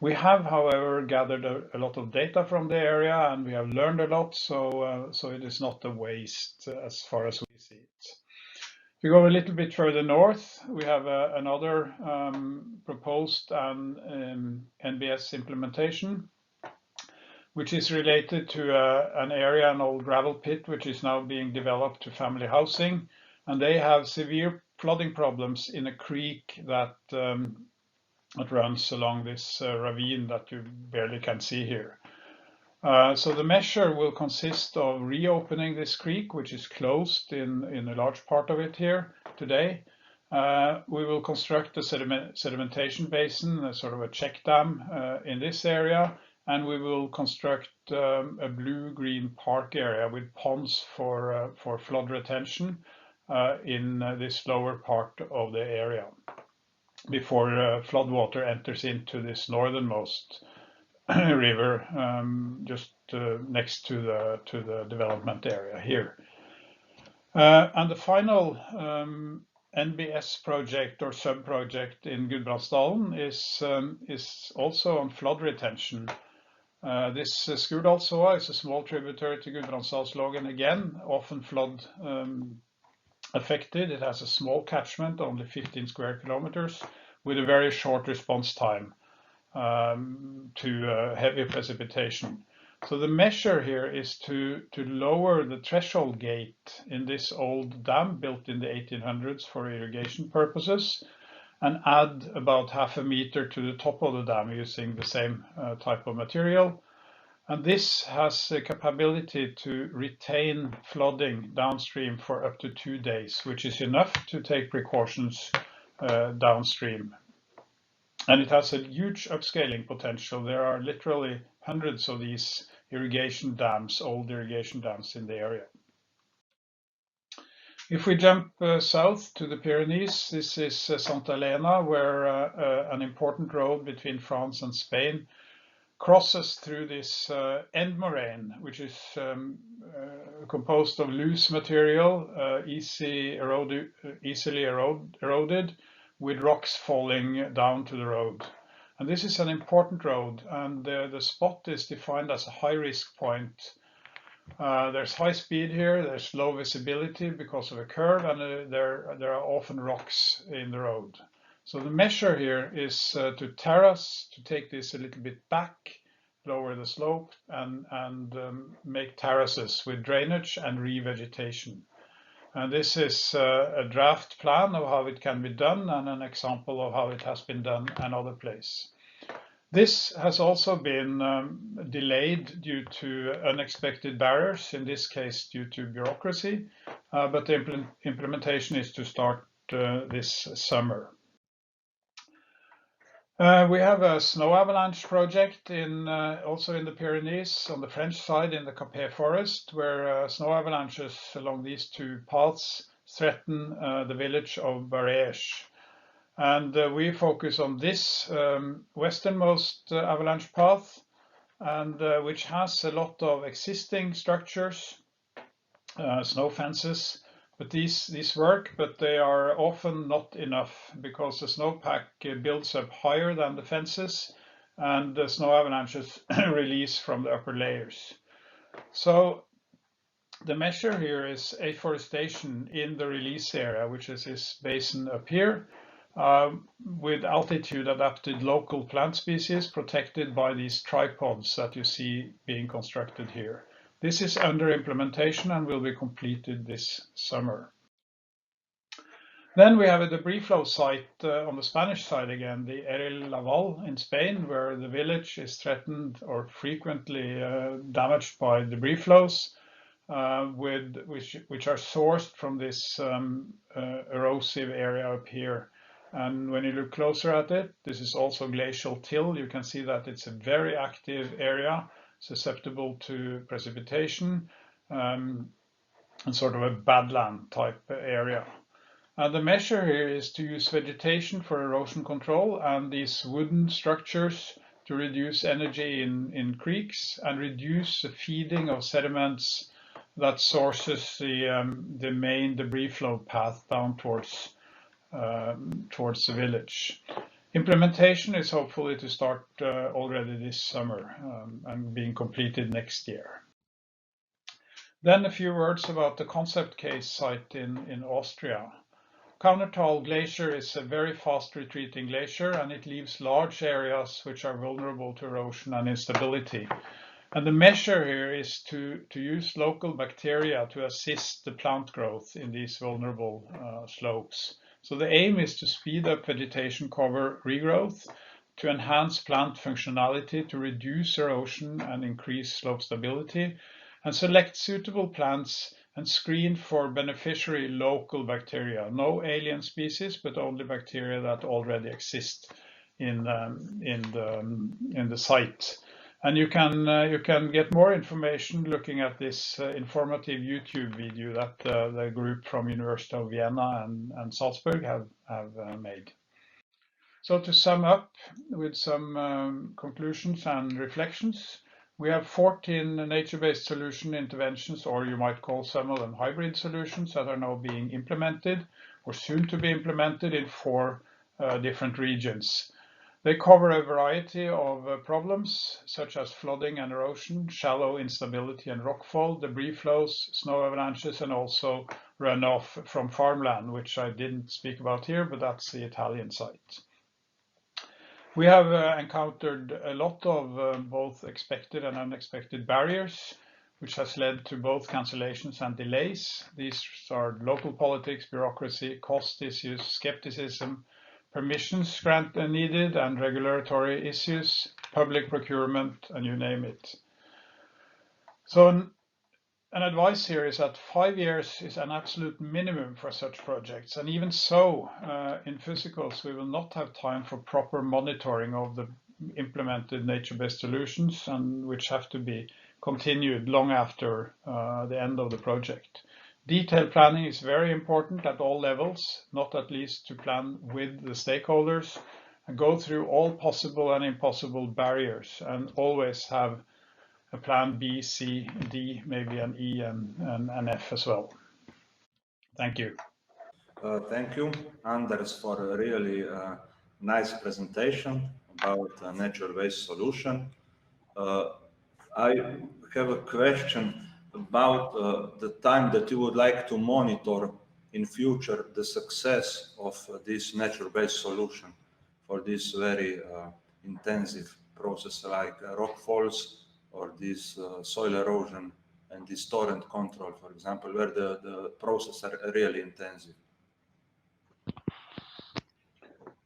We have, however, gathered a lot of data from the area, and we have learned a lot, so it is not a waste as far as we see it. If we go a little bit further north, we have another proposed NBS implementation, which is related to an area, an old gravel pit, which is now being developed to family housing. And they have severe flooding problems in a creek that runs along this ravine that you barely can see here. So the measure will consist of reopening this creek, which is closed in a large part of it here today. We will construct a sedimentation basin, a sort of a check dam in this area, and we will construct a blue-green park area with ponds for flood retention in this lower part of the area before flood water enters into this northernmost river just next to the development area here. And the final NBS project or sub-project in Gudbrandsdalen is also on flood retention. This Skurdalsåa is a small tributary to Gudbrandsdalslågen, again, often flood affected. It has a small catchment, only 15 square kilometers, with a very short response time to heavy precipitation. So the measure here is to lower the threshold gate in this old dam built in the 1800s for irrigation purposes, and add about half a meter to the top of the dam using the same type of material. And this has the capability to retain flooding downstream for up to 2 days, which is enough to take precautions downstream. And it has a huge upscaling potential. There are literally hundreds of these irrigation dams, old irrigation dams in the area. If we jump south to the Pyrenees, this is Santa Elena, where an important road between France and Spain crosses through this end moraine, which is composed of loose material, easily eroded, with rocks falling down to the road. And this is an important road, and the spot is defined as a high-risk point. There's high speed here, there's low visibility because of a curve, and there are often rocks in the road. So the measure here is to terrace, to take this a little bit back, lower the slope, and make terraces with drainage and revegetation. And this is a draft plan of how it can be done and an example of how it has been done another place. This has also been delayed due to unexpected barriers, in this case due to bureaucracy, but the implementation is to start this summer. We have a snow avalanche project also in the Pyrenees on the French side in the Capet forest, where snow avalanches along these two paths threaten the village of Barèges. And we focus on this westernmost avalanche path, and which has a lot of existing structures snow fences. But these work, but they are often not enough because the snowpack builds up higher than the fences and the snow avalanches release from the upper layers. So the measure here is afforestation in the release area, which is this basin up here, with altitude adapted local plant species protected by these tripods that you see being constructed here. This is under implementation and will be completed this summer. Then we have a debris flow site on the Spanish side again, the Laval in Spain, where the village is threatened or frequently damaged by debris flows, which are sourced from this erosive area up here. And when you look closer at it, this is also glacial till. You can see that it's a very active area, susceptible to precipitation, and sort of a badland type area. The measure here is to use vegetation for erosion control and these wooden structures to reduce energy in creeks and reduce the feeding of sediments that sources the main debris flow path down towards the village. Implementation is hopefully to start already this summer and being completed next year. Then a few words about the concept case site in Austria. Kaunertal Glacier is a very fast retreating glacier and it leaves large areas which are vulnerable to erosion and instability. And the measure here is to use local bacteria to assist the plant growth in these vulnerable slopes. So the aim is to speed up vegetation cover regrowth, to enhance plant functionality, to reduce erosion and increase slope stability, and select suitable plants and screen for beneficiary local bacteria. No alien species, but only bacteria that already exist in the site. And you can get more information looking at this informative YouTube video that the group from University of Vienna and Salzburg have made. So to sum up with some conclusions and reflections, we have 14 nature-based solution interventions, or you might call some of them hybrid solutions, that are now being implemented or soon to be implemented in 4 different regions. They cover a variety of problems such as flooding and erosion, shallow instability and rockfall, debris flows, snow avalanches, and also runoff from farmland, which I didn't speak about here, but that's the Italian site. We have encountered a lot of both expected and unexpected barriers, which has led to both cancellations and delays. These are local politics, bureaucracy, cost issues, skepticism, permissions grant needed, and regulatory issues, public procurement, and you name it. So an advice here is that 5 years is an absolute minimum for such projects. And even so, in physicals, we will not have time for proper monitoring of the implemented nature-based solutions, and which have to be continued long after the end of the project. Detailed planning is very important at all levels, not at least to plan with the stakeholders and go through all possible and impossible barriers, and always have a plan B, C, D, maybe an E and an F as well. Thank you. Thank you, Anders, for a really nice presentation about a nature-based solution. I have a question about the time that you would like to monitor in future the success of this nature-based solution for this very intensive process like rockfalls or this soil erosion and this torrent control, for example, where the processes are really intensive.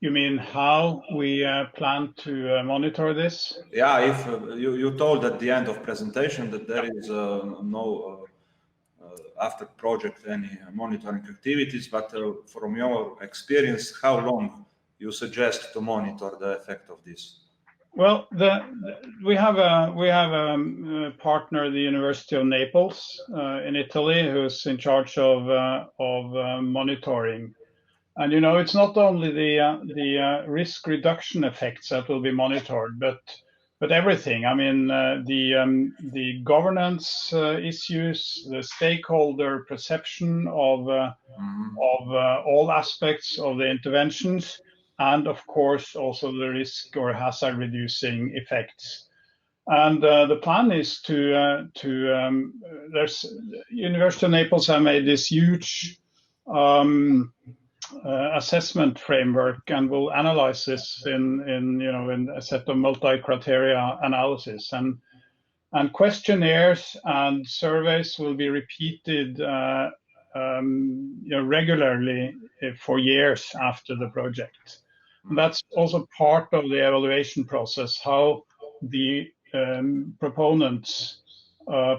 You mean how we plan to monitor this? Yeah, if you told at the end of presentation that there is no after project any monitoring activities, but from your experience, how long you suggest to monitor the effect of this? Well, we have a partner, the University of Naples in Italy, who's in charge of monitoring. And you know, it's not only the risk reduction effects that will be monitored, but but everything. I mean, the governance issues, the stakeholder perception of all aspects of the interventions, and of course also the risk or hazard reducing effects. And the plan is there's University of Naples have made this huge assessment framework and will analyze this in a set of multi-criteria analysis, and questionnaires and surveys will be repeated regularly for years after the project. And that's also part of the evaluation process, how the proponents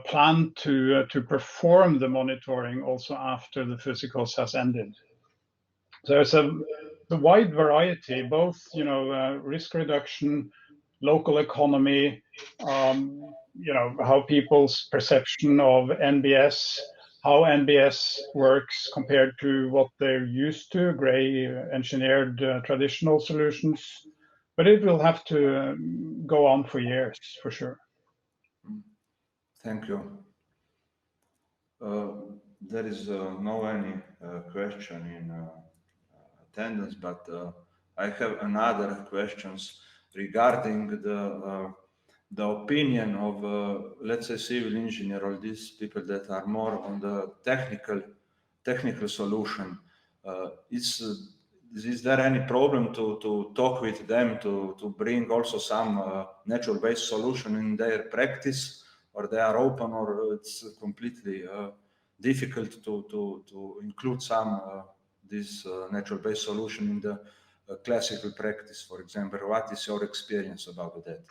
plan to perform the monitoring also after the physicals has ended. So there's a wide variety, both risk reduction, local economy, how people's perception of NBS, how NBS works compared to what they're used to, gray engineered traditional solutions. But it will have to go on for years, for sure. Thank you. There is no any question in attendance, but I have another questions regarding the opinion of, let's say, civil engineer, or these people that are more on the technical solution. Is there any problem to talk with them to bring also some natural-based solution in their practice, or they are open, or it's completely difficult to include some this natural-based solution in the classical practice, for example? What is your experience about that?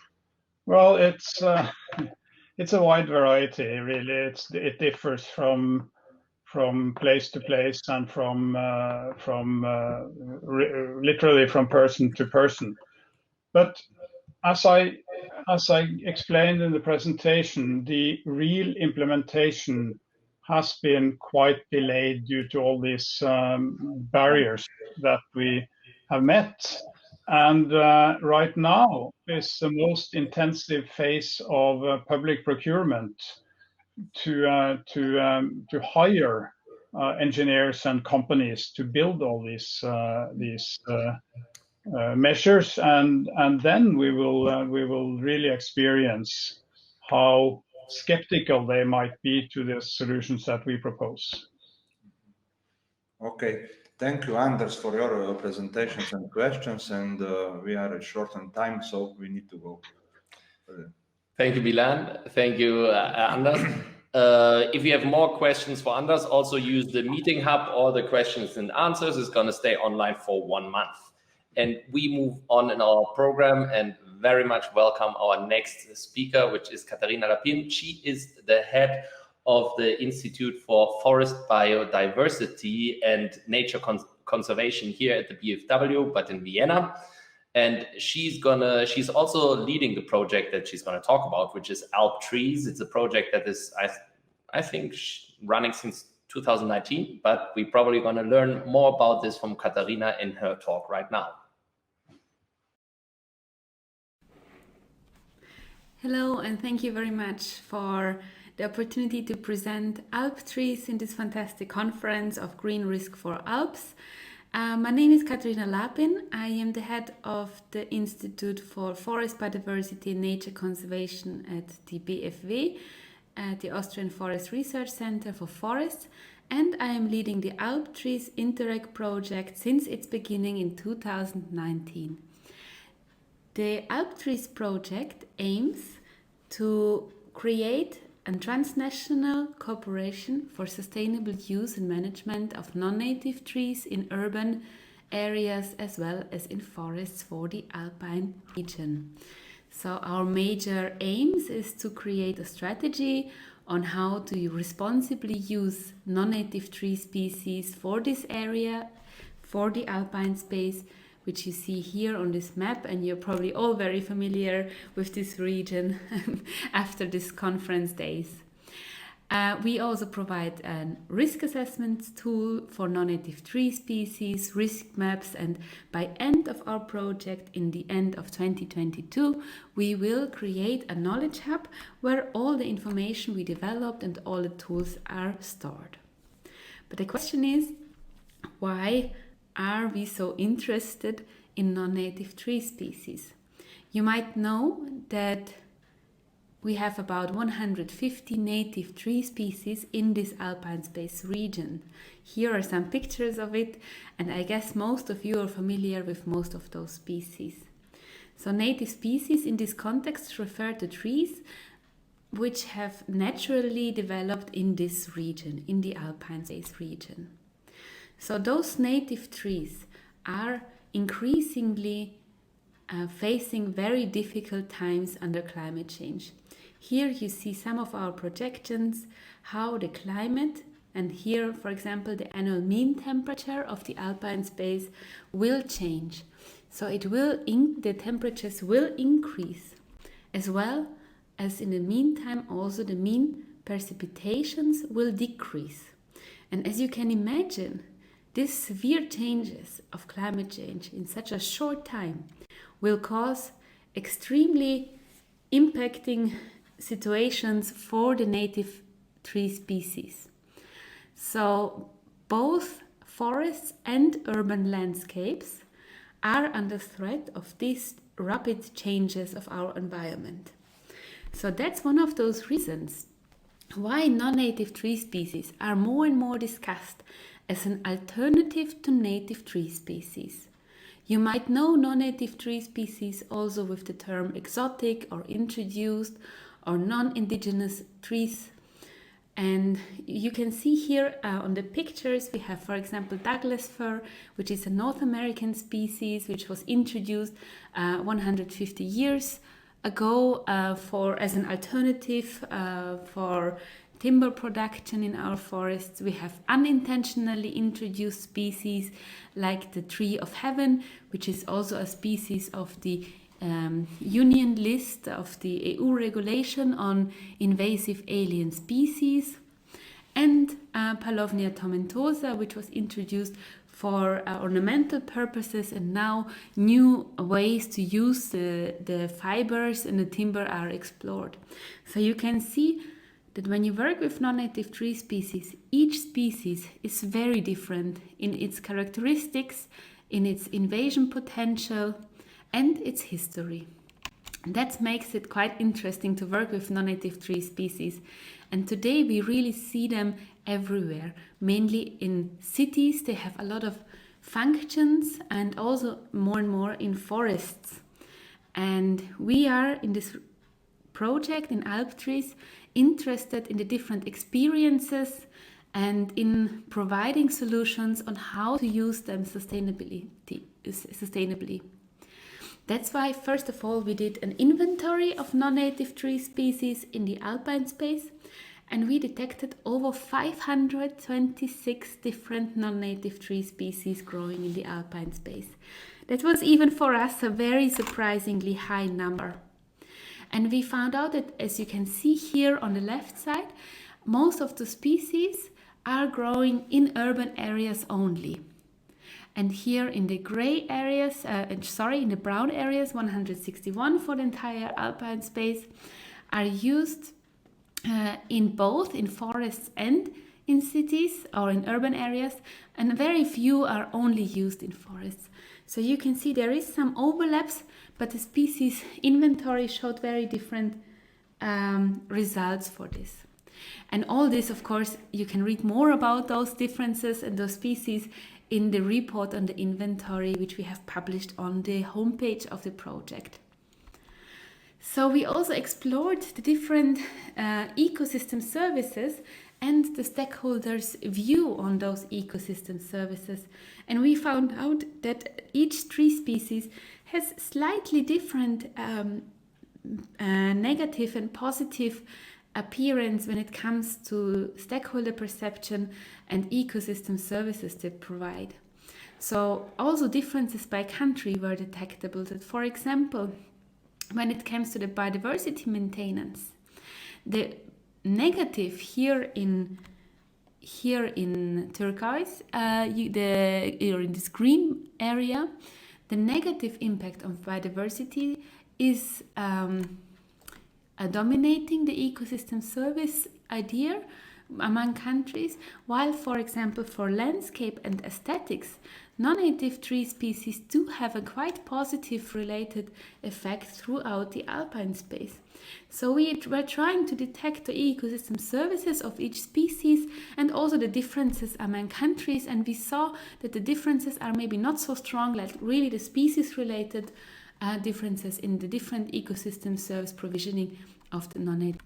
Well, it's a wide variety, really. It differs from place to place and literally from person to person. But as I explained in the presentation, the real implementation has been quite delayed due to all these barriers that we have met. And right now is the most intensive phase of public procurement to hire engineers and companies to build all these measures, and then we will really experience how skeptical they might be to the solutions that we propose. Okay, thank you, Anders, for your presentations and questions, and we are short on time, so we need to go. Thank you, Milan. Thank you, Anders. If you have more questions for Anders, also use the meeting hub. All the questions and answers is going to stay online for 1 month. And we move on in our program and very much welcome our next speaker, which is Katharina Lapin. She is the head of the Institute for Forest Biodiversity and Nature Conservation here at the BFW, but in Vienna. And she's also leading the project that she's going to talk about, which is Alp Trees. It's a project that is, I think, running since 2019, but we're probably going to learn more about this from Katharina in her talk right now. Hello, and thank you very much for the opportunity to present Alp Trees in this fantastic conference of Green Risk for Alps. My name is Katharina Lapin. I am the head of the Institute for Forest Biodiversity and Nature Conservation at the BFW, at the Austrian Research Centre for Forests, and I am leading the Alp Trees Interreg project since its beginning in 2019. The Alp Trees project aims to create a transnational cooperation for sustainable use and management of non-native trees in urban areas as well as in forests for the Alpine region. So our major aims is to create a strategy on how to responsibly use non-native tree species for this area, for the Alpine space, which you see here on this map, and you're probably all very familiar with this region after this conference days. We also provide a risk assessment tool for non-native tree species, risk maps, and by end of our project, in the end of 2022, we will create a knowledge hub where all the information we developed and all the tools are stored. But the question is, why are we so interested in non-native tree species? You might know that we have about 150 native tree species in this Alpine space region. Here are some pictures of it, and I guess most of you are familiar with most of those species. So native species in this context refer to trees which have naturally developed in this region, in the Alpine space region. So those native trees are increasingly facing very difficult times under climate change. Here you see some of our projections, how the climate, and here, for example, the annual mean temperature of the Alpine space will change. So the temperatures will increase, as well as in the meantime also the mean precipitations will decrease. And as you can imagine, these severe changes of climate change in such a short time will cause extremely impacting situations for the native tree species. So both forests and urban landscapes are under threat of these rapid changes of our environment. So that's one of those reasons why non-native tree species are more and more discussed as an alternative to native tree species. You might know non-native tree species also with the term exotic or introduced or non-indigenous trees. And you can see here on the pictures we have, for example, Douglas fir, which is a North American species which was introduced 150 years ago as an alternative for timber production in our forests. We have unintentionally introduced species like the tree of heaven, which is also a species of the Union list of the EU regulation on invasive alien species, and Paulownia tomentosa, which was introduced for ornamental purposes, and now new ways to use the fibers and the timber are explored. So you can see that when you work with non-native tree species, each species is very different in its characteristics, in its invasion potential, and its history. That makes it quite interesting to work with non-native tree species. And today we really see them everywhere, mainly in cities. They have a lot of functions, and also more and more in forests. And we are in this project in AlpTrees interested in the different experiences and in providing solutions on how to use them sustainably. That's why, first of all, we did an inventory of non-native tree species in the Alpine space, and we detected over 526 different non-native tree species growing in the Alpine space. That was even for us a very surprisingly high number. And we found out that, as you can see here on the left side, most of the species are growing in urban areas only. And here in the gray areas, in the brown areas, 161 for the entire Alpine space, are used in both in forests and in cities or in urban areas, and very few are only used in forests. So you can see there is some overlaps, but the species inventory showed very different results for this. And all this, of course, you can read more about those differences and those species in the report on the inventory, which we have published on the homepage of the project. So we also explored the different ecosystem services and the stakeholders' view on those ecosystem services. And we found out that each tree species has slightly different negative and positive appearance when it comes to stakeholder perception and ecosystem services they provide. So also differences by country were detectable. That, for example, when it comes to the biodiversity maintenance, the negative here in turquoise, or in this green area, the negative impact of biodiversity is dominating the ecosystem service idea among countries, while, for example, for landscape and aesthetics, non-native tree species do have a quite positive related effect throughout the alpine space. So we were trying to detect the ecosystem services of each species and also the differences among countries, and we saw that the differences are maybe not so strong, like really the species related differences in the different ecosystem service provisioning of the non-native.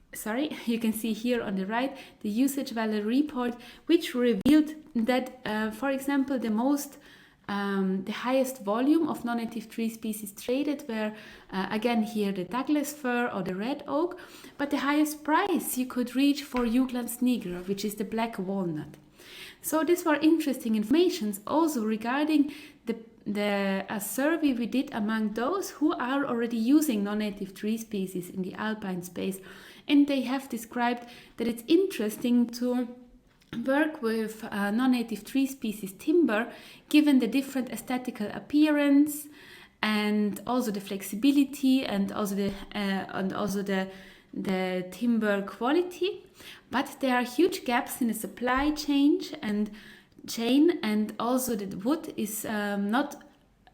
You can see here on the right the usage value report, which revealed that, for example, the highest volume of non-native tree species traded were, again here, the Douglas fir or the red oak, but the highest price you could reach for Juglans nigra, which is the black walnut. So these were interesting informations also regarding a survey we did among those who are already using non-native tree species in the alpine space, and they have described that it's interesting to work with non-native tree species timber, given the different aesthetical appearance and also the flexibility and also the timber quality. But there are huge gaps in the supply chain, and also the wood is not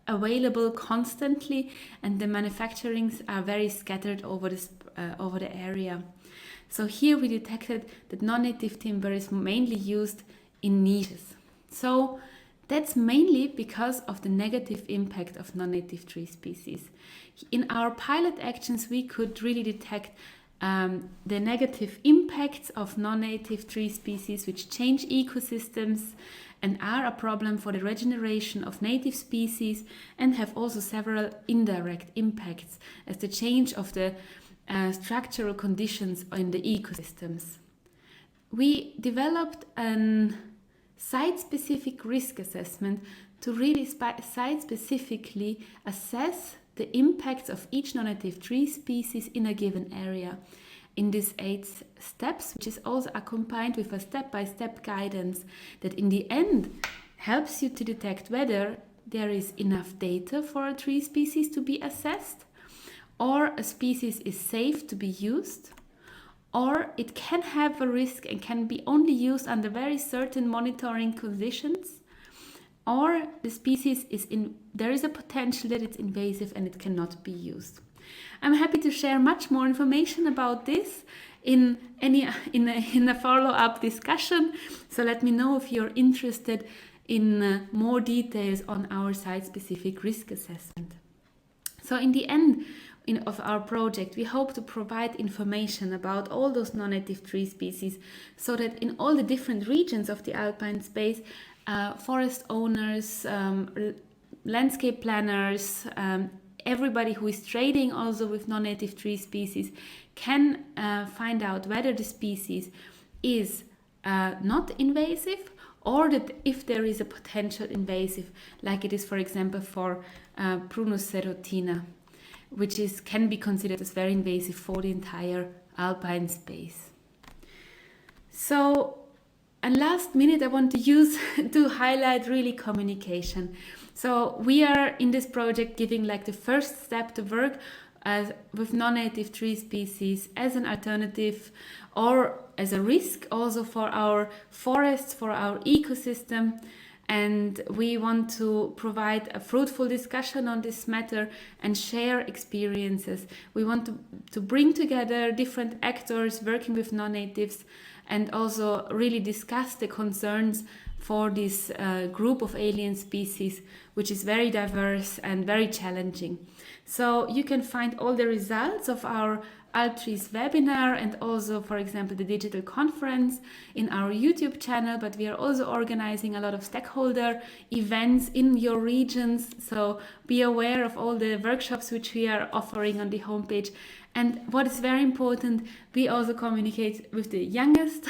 available constantly, and the manufacturings are very scattered over the area. So here we detected that non-native timber is mainly used in niches. So that's mainly because of the negative impact of non-native tree species. In our pilot actions, we could really detect the negative impacts of non-native tree species, which change ecosystems and are a problem for the regeneration of native species, and have also several indirect impacts as the change of the structural conditions in the ecosystems. We developed a site-specific risk assessment to really site-specifically assess the impacts of each non-native tree species in a given area in these 8 steps, which is also accompanied with a step-by-step guidance that in the end helps you to detect whether there is enough data for a tree species to be assessed, or a species is safe to be used, or it can have a risk and can be only used under very certain monitoring conditions, or the species there is a potential that it's invasive and it cannot be used. I'm happy to share much more information about this in a follow-up discussion. So let me know if you're interested in more details on our site-specific risk assessment. So in the end of our project, we hope to provide information about all those non-native tree species, so that in all the different regions of the alpine space, forest owners, landscape planners, everybody who is trading also with non-native tree species can find out whether the species is not invasive, or that if there is a potential invasive, like it is, for example, for Prunus serotina, which can be considered as very invasive for the entire alpine space. So, and last minute I want to use to highlight really communication. So we are in this project giving like the first step to work with non-native tree species as an alternative or as a risk also for our forests, for our ecosystem. And we want to provide a fruitful discussion on this matter and share experiences. We want to bring together different actors working with non-natives and also really discuss the concerns for this group of alien species, which is very diverse and very challenging. So you can find all the results of our ALPTREES webinar and also, for example, the digital conference in our YouTube channel, but we are also organizing a lot of stakeholder events in your regions. So be aware of all the workshops which we are offering on the homepage. And what is very important, we also communicate with the youngest,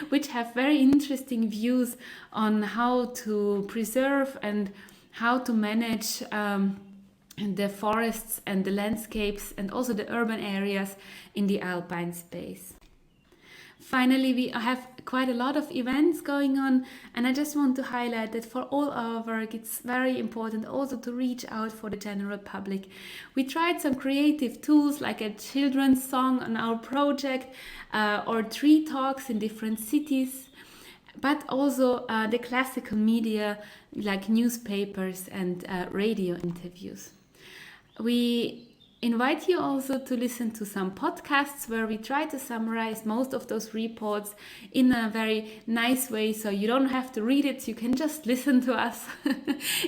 which have very interesting views on how to preserve and how to manage the forests and the landscapes and also the urban areas in the alpine space. Finally, we have quite a lot of events going on, and I just want to highlight that for all our work, it's very important also to reach out for the general public. We tried some creative tools like a children's song on our project or tree talks in different cities, but also the classical media like newspapers and radio interviews. We invite you also to listen to some podcasts where we try to summarize most of those reports in a very nice way, so you don't have to read it, you can just listen to us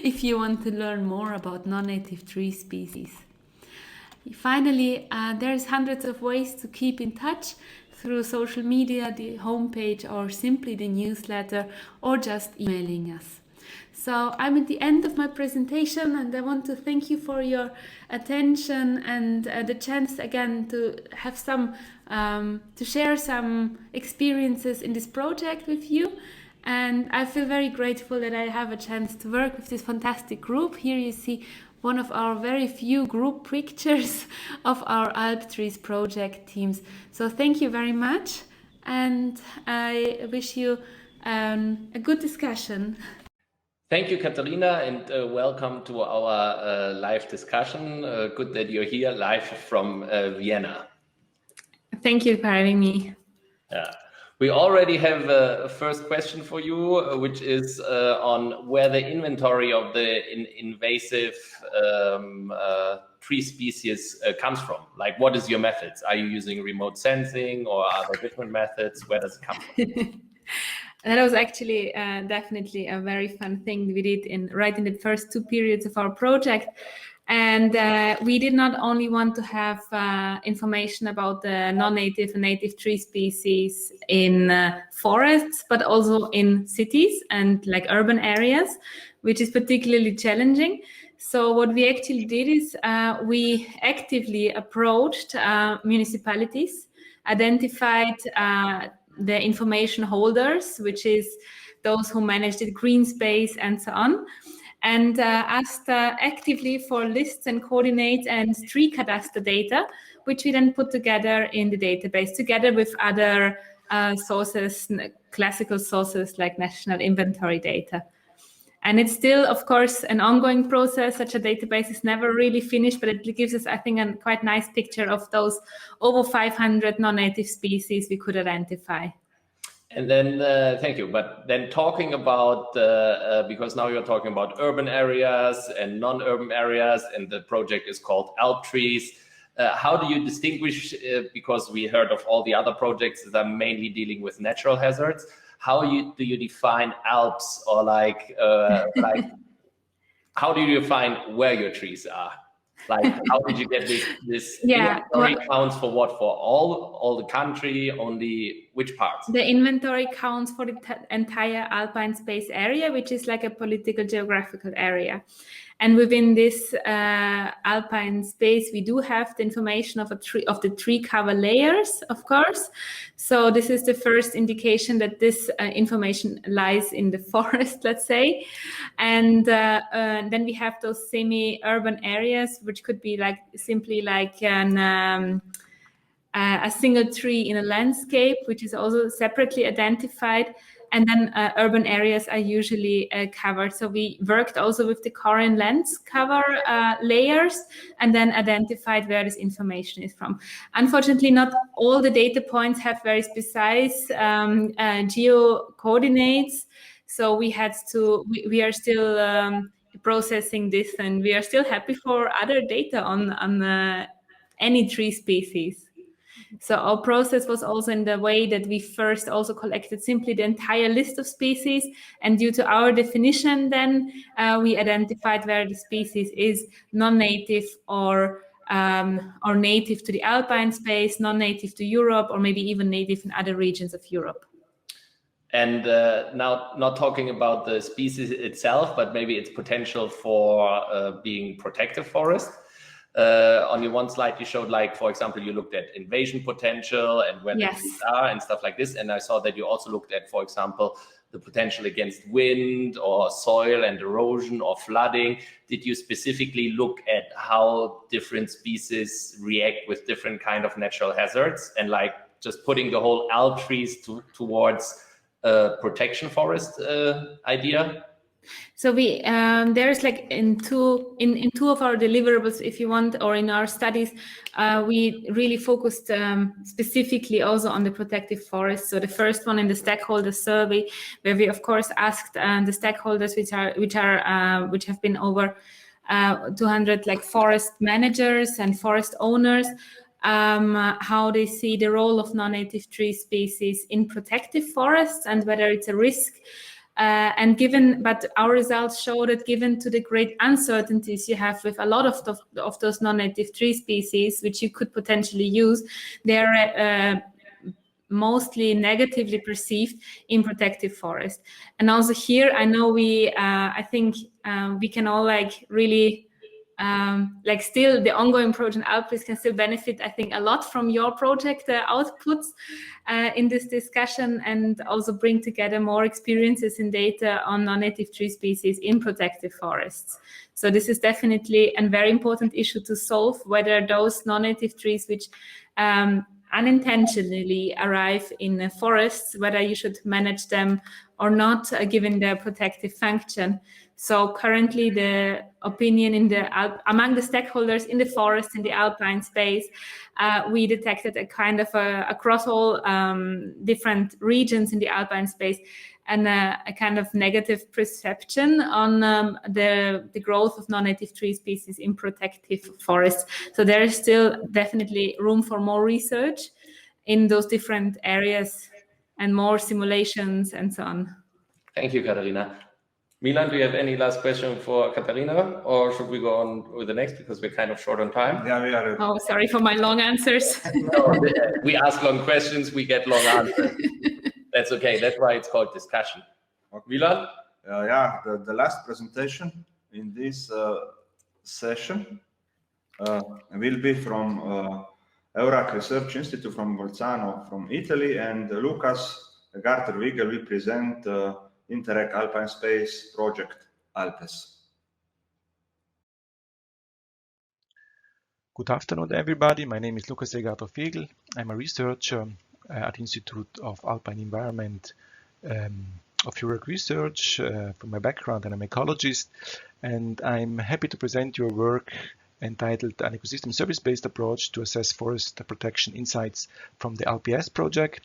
if you want to learn more about non-native tree species. Finally, there's hundreds of ways to keep in touch through social media, the homepage, or simply the newsletter, or just emailing us. So I'm at the end of my presentation, and I want to thank you for your attention and the chance again to have some, to share some experiences in this project with you. And I feel very grateful that I have a chance to work with this fantastic group. Here you see one of our very few group pictures of our Alp Trees project teams. So thank you very much, and I wish you a good discussion. Thank you, Katharina, and welcome to our live discussion. Good that you're here live from Vienna. Thank you for having me. Yeah. We already have a first question for you, which is on where the inventory of the invasive tree species comes from. Like, what is your methods? Are you using remote sensing, or are there different methods? Where does it come from? That was actually definitely a very fun thing we did right in the first 2 periods of our project. And we did not only want to have information about the non-native and native tree species in forests, but also in cities and like urban areas, which is particularly challenging. So what we actually did is we actively approached municipalities, identified the information holders, which is those who manage the green space and so on, and asked actively for lists and coordinates and tree cadastre data, which we then put together in the database together with other sources, classical sources like national inventory data. And it's still, of course, an ongoing process. Such a database is never really finished, but it gives us, I think, a quite nice picture of those over 500 non-native species we could identify. And then, thank you. But then talking about, because now you're talking about urban areas and non-urban areas, and the project is called Alp Trees. How do you distinguish, because we heard of all the other projects that are mainly dealing with natural hazards, how do you define Alps, or like how do you define where your trees are? Like, how did you get this inventory counts for what? For all the country, only which parts? The inventory counts for the entire Alpine space area, which is like a political geographical area. And within this Alpine space, we do have the information of the tree cover layers, of course. So this is the first indication that this information lies in the forest, let's say. And then we have those semi-urban areas, which could be like simply like a single tree in a landscape, which is also separately identified. And then urban areas are usually covered. So we worked also with the current lands cover layers, and then identified where this information is from. Unfortunately, not all the data points have very precise geo coordinates. So we are still processing this, and we are still happy for other data on any tree species. So our process was also in the way that we first also collected simply the entire list of species, and due to our definition then we identified where the species is non-native or native to the Alpine space, non-native to Europe, or maybe even native in other regions of Europe. And now, not talking about the species itself, but maybe its potential for being protective forest. On your one slide, you showed, like, for example, you looked at invasion potential and where the trees are and stuff like this. And I saw that you also looked at, for example, the potential against wind or soil and erosion or flooding. Did you specifically look at how different species react with different kind of natural hazards? And like, just putting the whole Alp trees towards protection forest idea? So we there's like in two of our deliverables, if you want, or in our studies, we really focused specifically also on the protective forest. So the first one in the stakeholder survey, where we of course asked the stakeholders, which have been over 200 like forest managers and forest owners, how they see the role of non-native tree species in protective forests and whether it's a risk. But our results show that given to the great uncertainties you have with a lot of those non-native tree species, which you could potentially use, they're mostly negatively perceived in protective forest. And also here, I know I think we can all like really still the ongoing project Alpes can still benefit, I think, a lot from your project outputs in this discussion, and also bring together more experiences and data on non-native tree species in protective forests. So this is definitely a very important issue to solve, whether those non-native trees which unintentionally arrive in forests, whether you should manage them or not, given their protective function. So currently the opinion among the stakeholders in the forest, in the Alpine space, we detected a kind of across all different regions in the Alpine space, and a kind of negative perception on the growth of non-native tree species in protective forests. So there is still definitely room for more research in those different areas and more simulations and so on. Thank you, Katharina. Milan, do you have any last question for Katharina, or should we go on with the next, because we're kind of short on time? Yeah, we are. Oh, sorry for my long answers. No, we ask long questions, we get long answers. That's okay. That's why it's called discussion. Okay. Milan? Yeah, the last presentation in this session will be from Eurac Research Institute from Bolzano, from Italy, and Lucas Garter-Wigel will present Interreg Alpine Space Project Alpes. Good afternoon, everybody. My name is Lucas Garter-Wigel. I'm a researcher at the Institute of Alpine Environment of Eurac Research. From my background, I'm an ecologist, and I'm happy to present your work entitled An Ecosystem Service-Based Approach to Assess Forest Protection Insights from the ALPS project.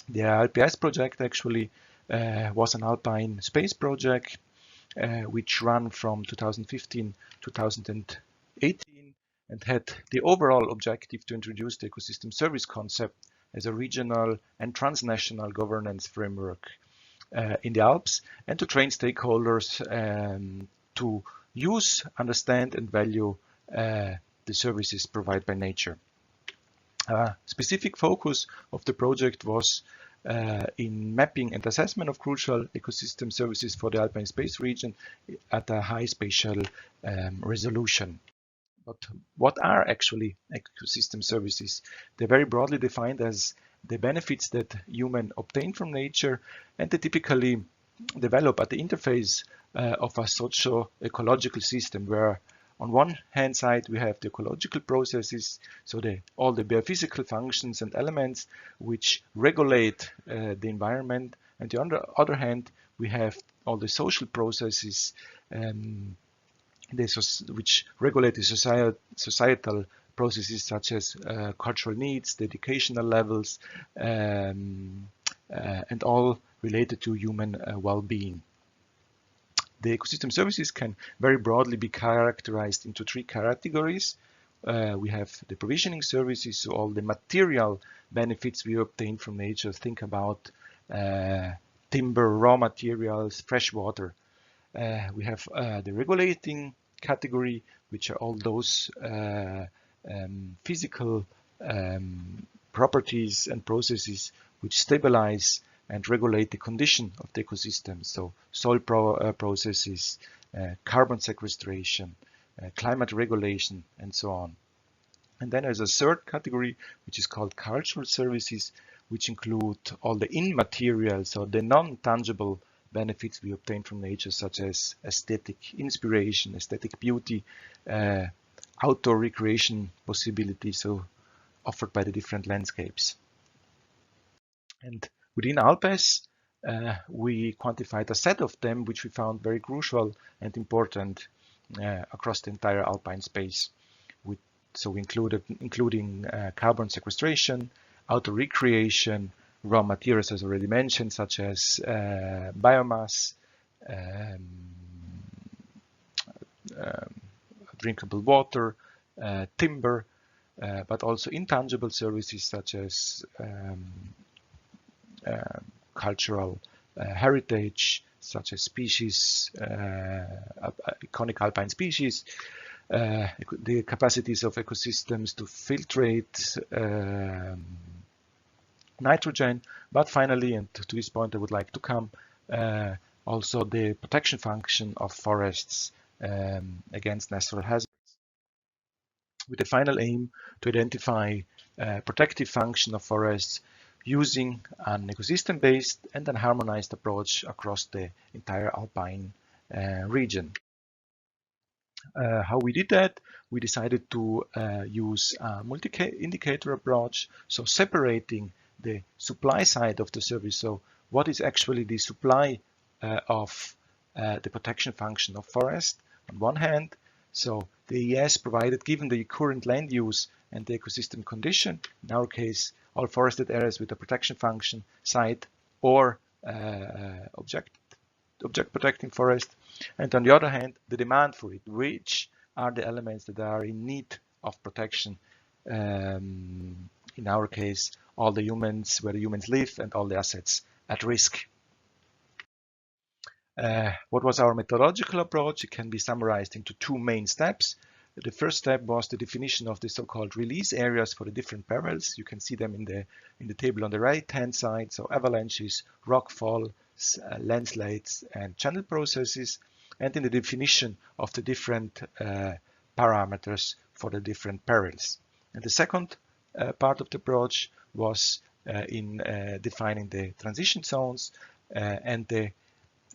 The ALPS project actually was an Alpine space project which ran from 2015 to 2018 and had the overall objective to introduce the ecosystem service concept as a regional and transnational governance framework in the Alps, and to train stakeholders to use, understand, and value the services provided by nature. Specific focus of the project was in mapping and assessment of crucial ecosystem services for the Alpine space region at a high spatial resolution. But what are actually ecosystem services? They're very broadly defined as the benefits that humans obtain from nature, and they typically develop at the interface of a socio-ecological system, where on one hand side we have the ecological processes, so all the biophysical functions and elements which regulate the environment, and on the other hand we have all the social processes which regulate the societal processes, such as cultural needs, the educational levels, and all related to human well-being. The ecosystem services can very broadly be characterized into three categories. We have the provisioning services, so all the material benefits we obtain from nature. Think about timber, raw materials, fresh water. We have the regulating category, which are all those physical properties and processes which stabilize and regulate the condition of the ecosystem. So soil processes, carbon sequestration, climate regulation, and so on. And then there's a third category, which is called cultural services, which include all the immaterial, so the non-tangible benefits we obtain from nature, such as aesthetic inspiration, aesthetic beauty, outdoor recreation possibilities, so offered by the different landscapes. And within Alpes, we quantified a set of them, which we found very crucial and important across the entire Alpine space. So we including carbon sequestration, outdoor recreation, raw materials, as already mentioned, such as biomass, drinkable water, timber, but also intangible services such as cultural heritage, such as species, iconic alpine species, the capacities of ecosystems to filtrate nitrogen, but finally, and to this point I would like to come, also the protection function of forests against natural hazards, with the final aim to identify protective function of forests using an ecosystem-based and an harmonized approach across the entire Alpine region. How we did that? We decided to use a multi-indicator approach, so separating the supply side of the service. So what is actually the supply of the protection function of forest on one hand? So the ES provided, given the current land use and the ecosystem condition, in our case, all forested areas with a protection function site or object protecting forest. And on the other hand, the demand for it, which are the elements that are in need of protection. In our case, all the humans, where the humans live, and all the assets at risk. What was our methodological approach? It can be summarized into two main steps. The first step was the definition of the so-called release areas for the different perils. You can see them in the table on the right-hand side. So avalanches, rockfall, landslides, and channel processes, and in the definition of the different parameters for the different perils. And the second part of the approach was in defining the transition zones and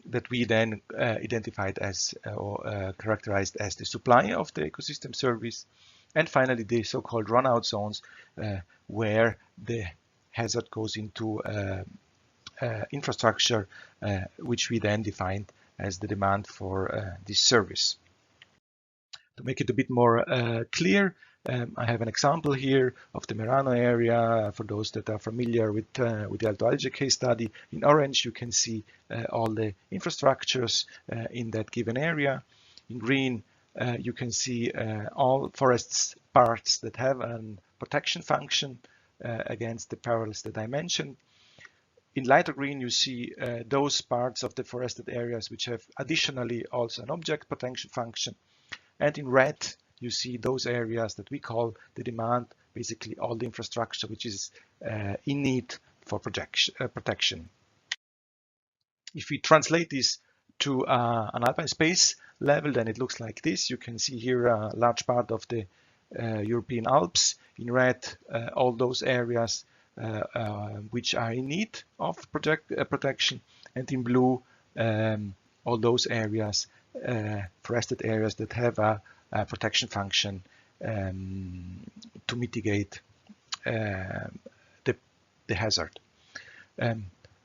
that we then identified as or characterized as the supply of the ecosystem service, and finally the so-called runout zones where the hazard goes into infrastructure, which we then defined as the demand for this service. To make it a bit more clear, I have an example here of the Merano area. For those that are familiar with the Alto Adige case study, in orange you can see all the infrastructures in that given area. In green you can see all forests parts that have a protection function against the perils that I mentioned. In lighter green you see those parts of the forested areas which have additionally also an object protection function. And in red, you see those areas that we call the demand, basically all the infrastructure which is in need for protection. If we translate this to an alpine space level, then it looks like this. You can see here a large part of the European Alps. In red, all those areas which are in need of protection, and in blue, all those areas, forested areas that have a protection function to mitigate the hazard.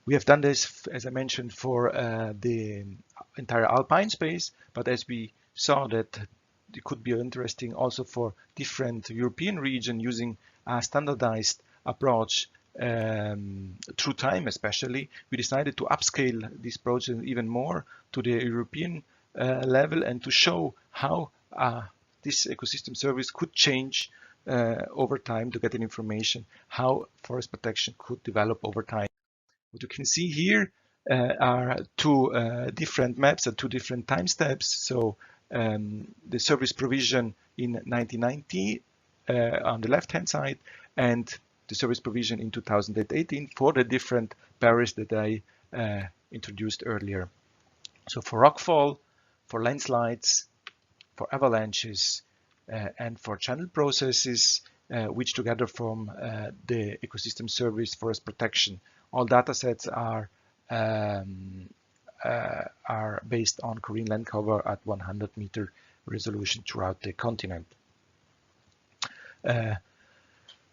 We have done this, as I mentioned, for the entire Alpine space, but as we saw that it could be interesting also for different European regions using a standardized approach through time, especially, we decided to upscale this project even more to the European level and to show how this ecosystem service could change over time to get an information how forest protection could develop over time. What you can see here are two different maps at two different time steps. So the service provision in 1990 on the left-hand side, and the service provision in 2018 for the different perils that I introduced earlier. So for rockfall, for landslides, for avalanches, and for channel processes, which together form the ecosystem service forest protection. All data sets are based on Korean land cover at 100-meter resolution throughout the continent.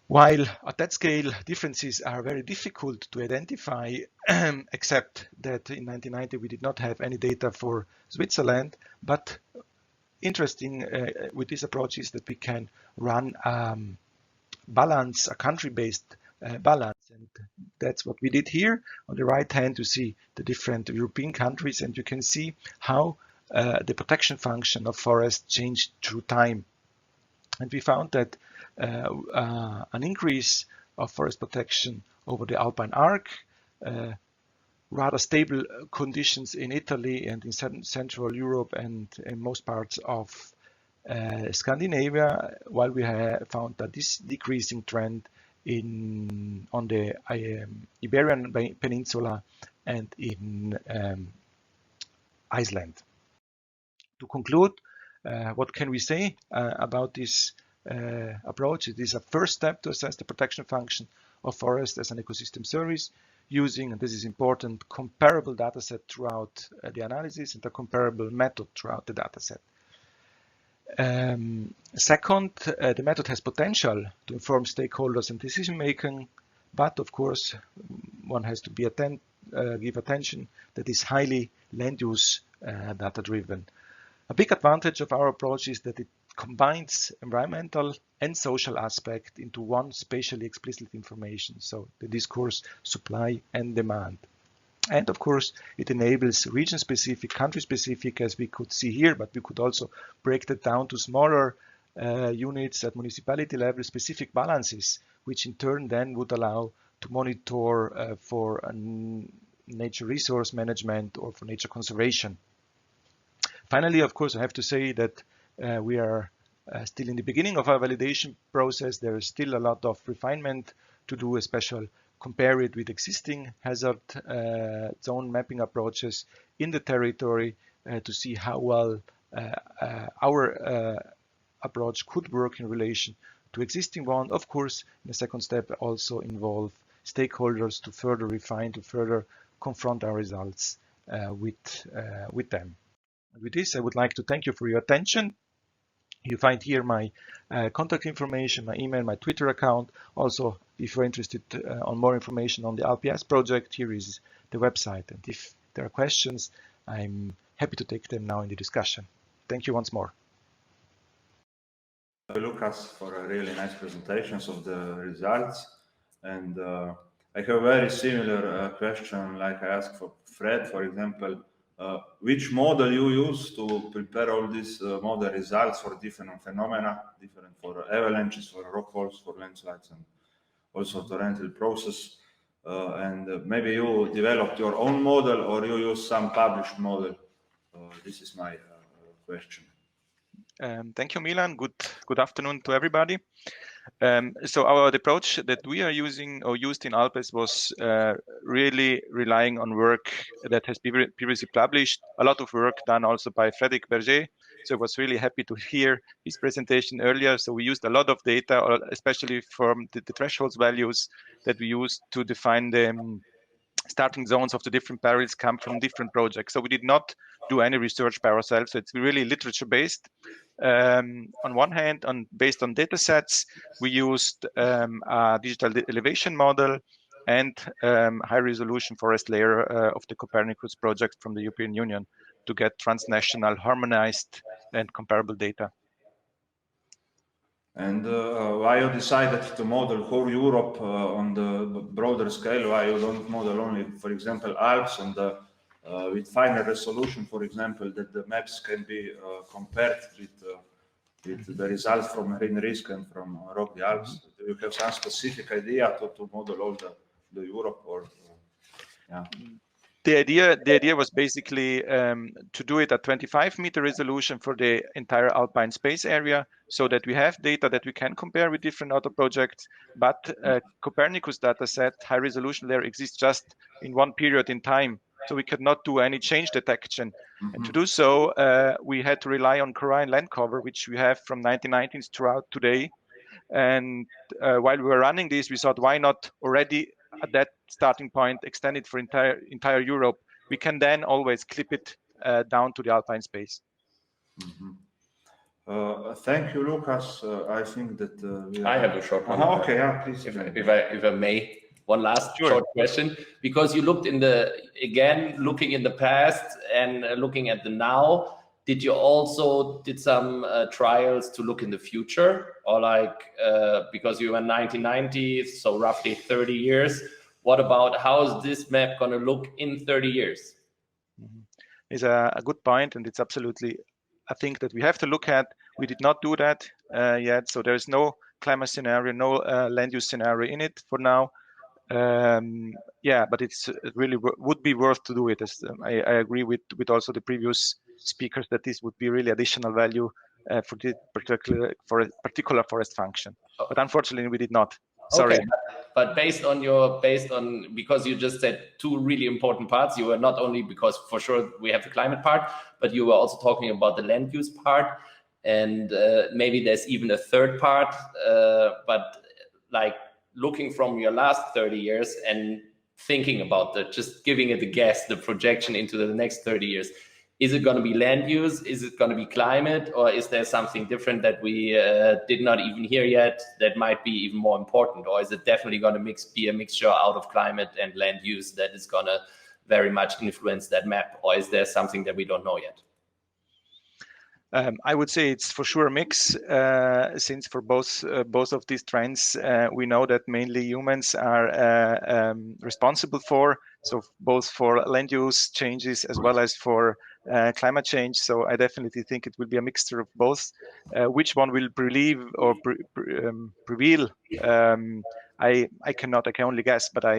While at that scale, differences are very difficult to identify, except that in 1990 we did not have any data for Switzerland. But interesting with this approach is that we can run balance, a country-based balance. And that's what we did here. On the right hand, you see the different European countries, and you can see how the protection function of forest changed through time. And we found that an increase of forest protection over the Alpine arc, rather stable conditions in Italy and in Central Europe and in most parts of Scandinavia, while we have found that this decreasing trend on the Iberian Peninsula and in Iceland. To conclude, what can we say about this approach? It is a first step to assess the protection function of forest as an ecosystem service using, and this is important, comparable dataset throughout the analysis and a comparable method throughout the dataset. Second, the method has potential to inform stakeholders and decision making, but of course one has to be give attention that is highly land use data driven. A big advantage of our approach is that it combines environmental and social aspect into one spatially explicit information, so the discourse, supply and demand. And of course, it enables region-specific, country-specific, as we could see here, but we could also break that down to smaller units at municipality level, specific balances, which in turn then would allow to monitor for nature resource management or for nature conservation. Finally, of course, I have to say that we are still in the beginning of our validation process. There is still a lot of refinement to do, especially compare it with existing hazard zone mapping approaches in the territory to see how well our approach could work in relation to existing one. Of course, in the second step, also involve stakeholders to further refine, to further confront our results with them. With this, I would like to thank you for your attention. You find here my contact information, my email, my Twitter account. Also, if you're interested on more information on the ALPS project, here is the website. And if there are questions, I'm happy to take them now in the discussion. Thank you once more. Lucas, for a really nice presentations of the results. And I have a very similar question like I asked for Fred, for example. Which model you use to prepare all these model results for different phenomena, different for avalanches, for rockfalls, for landslides, and also torrential process. And maybe you developed your own model or you use some published model. This is my question. Thank you, Milan. Good afternoon to everybody. So our approach that we are using or used in ALPS was really relying on work that has been previously published, a lot of work done also by Frédéric Berger. So I was really happy to hear his presentation earlier. So we used a lot of data, especially from the thresholds values that we used to define the starting zones of the different perils come from different projects. So we did not do any research by ourselves. So it's really literature based. On one hand, based on data sets, we used a digital elevation model and high resolution forest layer of the Copernicus project from the European Union to get transnational, harmonized and comparable data. And why you decided to model whole Europe on the broader scale? Why you don't model only, for example, Alps and with finer resolution, for example, that the maps can be compared with the results from marine risk and from Rocky Alps? Do you have some specific idea to model all the Europe or yeah? The idea was basically to do it at 25-meter resolution for the entire Alpine space area, so that we have data that we can compare with different other projects. But Copernicus data set, high resolution layer, exists just in one period in time, so we could not do any change detection. And to do so, we had to rely on coralline land cover, which we have from 1990s throughout today. And while we were running this, we thought, why not already at that starting point extend it for entire Europe? We can then always clip it down to the Alpine space. Thank you, Lucas. I think that I have a short one. Okay, yeah, please. If I may, one last short question, because you looked looking in the past and looking at the now. Did you also did some trials to look in the future, or because you were in 1990, so roughly 30 years? What about how is this map going to look in 30 years? It's a good point, and it's absolutely a thing that we have to look at. We did not do that yet, so there is no climate scenario, no land use scenario in it for now. Yeah, but it really would be worth to do it. I agree with also the previous speakers that this would be really additional value for this particular forest function. But unfortunately, we did not. Sorry. Okay. But based on because you just said two really important parts, you were not only, because for sure we have the climate part, but you were also talking about the land use part, and maybe there's even a third part, but like looking from your last 30 years and thinking about just giving it a guess, the projection into the next 30 years, is it going to be land use? Is it going to be climate? Or is there something different that we did not even hear yet that might be even more important? Or is it definitely going to be a mixture out of climate and land use that is going to very much influence that map? Or is there something that we don't know yet? I would say it's for sure a mix, since for both of these trends, we know that mainly humans are responsible for, so both for land use changes as well as for climate change. So I definitely think it will be a mixture of both. Which one will prevail? I can only guess, but I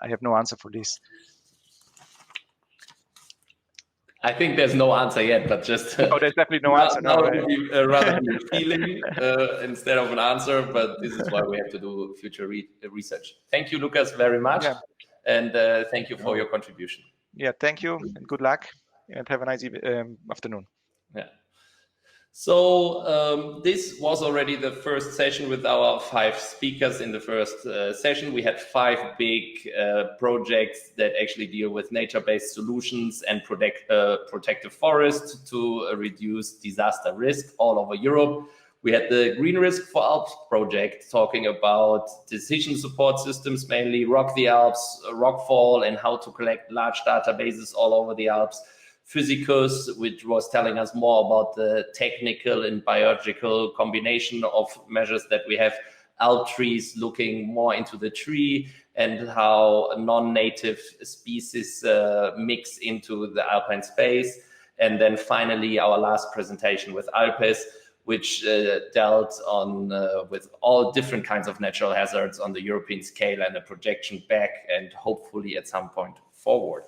have no answer for this. I think there's no answer yet, but just there's definitely no answer. Now it would be rather be a feeling instead of an answer, but this is why we have to do future research. Thank you, Lucas, very much, and thank you for your contribution. Yeah, thank you, and good luck, and have a nice afternoon. Yeah. So this was already the first session with our 5 speakers in the first session. We had 5 big projects that actually deal with nature-based solutions and protective forests to reduce disaster risk all over Europe. We had the Green Risk for Alps project talking about decision support systems, mainly Rock the Alps, Rockfall, and how to collect large databases all over the Alps. Physicus, which was telling us more about the technical and biological combination of measures that we have. Alp trees, looking more into the tree and how non-native species mix into the alpine space. And then finally, our last presentation with Alpes, which dealt on with all different kinds of natural hazards on the European scale and a projection back and hopefully at some point forward.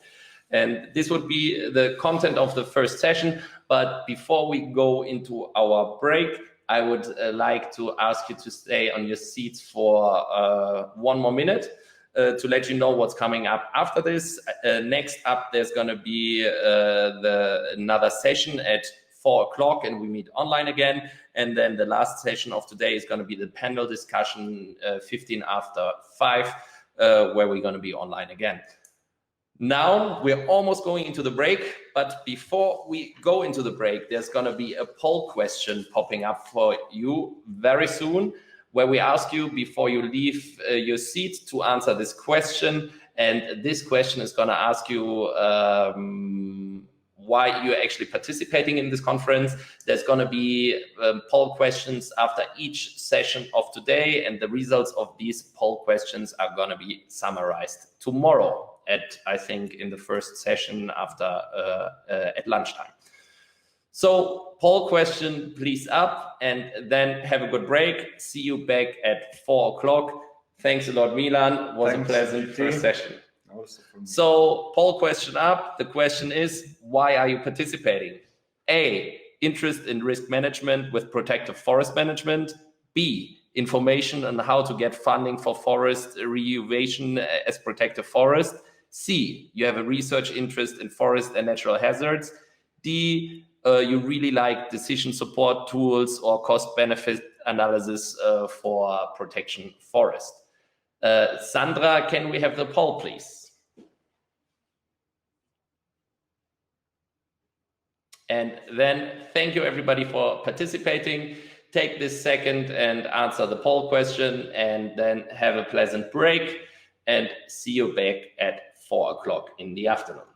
And this would be the content of the first session. But before we go into our break, I would like to ask you to stay on your seats for 1 more minute to let you know what's coming up after this. Next up, there's going to be another session at 4 o'clock, and we meet online again. And then the last session of today is going to be the panel discussion 15 after 5, where we're going to be online again. Now we're almost going into the break, but before we go into the break, there's going to be a poll question popping up for you very soon, where we ask you before you leave your seat to answer this question. And this question is going to ask you why you're actually participating in this conference. There's going to be poll questions after each session of today, and the results of these poll questions are going to be summarized tomorrow at, I think, in the first session after at lunchtime. So poll question, please up, and then have a good break. See you back at 4 o'clock. Thanks a lot, Milan. It was a pleasant first session. So poll question up. The question is, why are you participating? A, interest in risk management with protective forest management. B, information on how to get funding for forest rejuvenation as protective forest. C, you have a research interest in forest and natural hazards. D, you really like decision support tools or cost benefit analysis for protection forest. Sandra, can we have the poll, please? And then thank you everybody for participating. Take this second and answer the poll question, and then have a pleasant break, and see you back at 4 o'clock in the afternoon.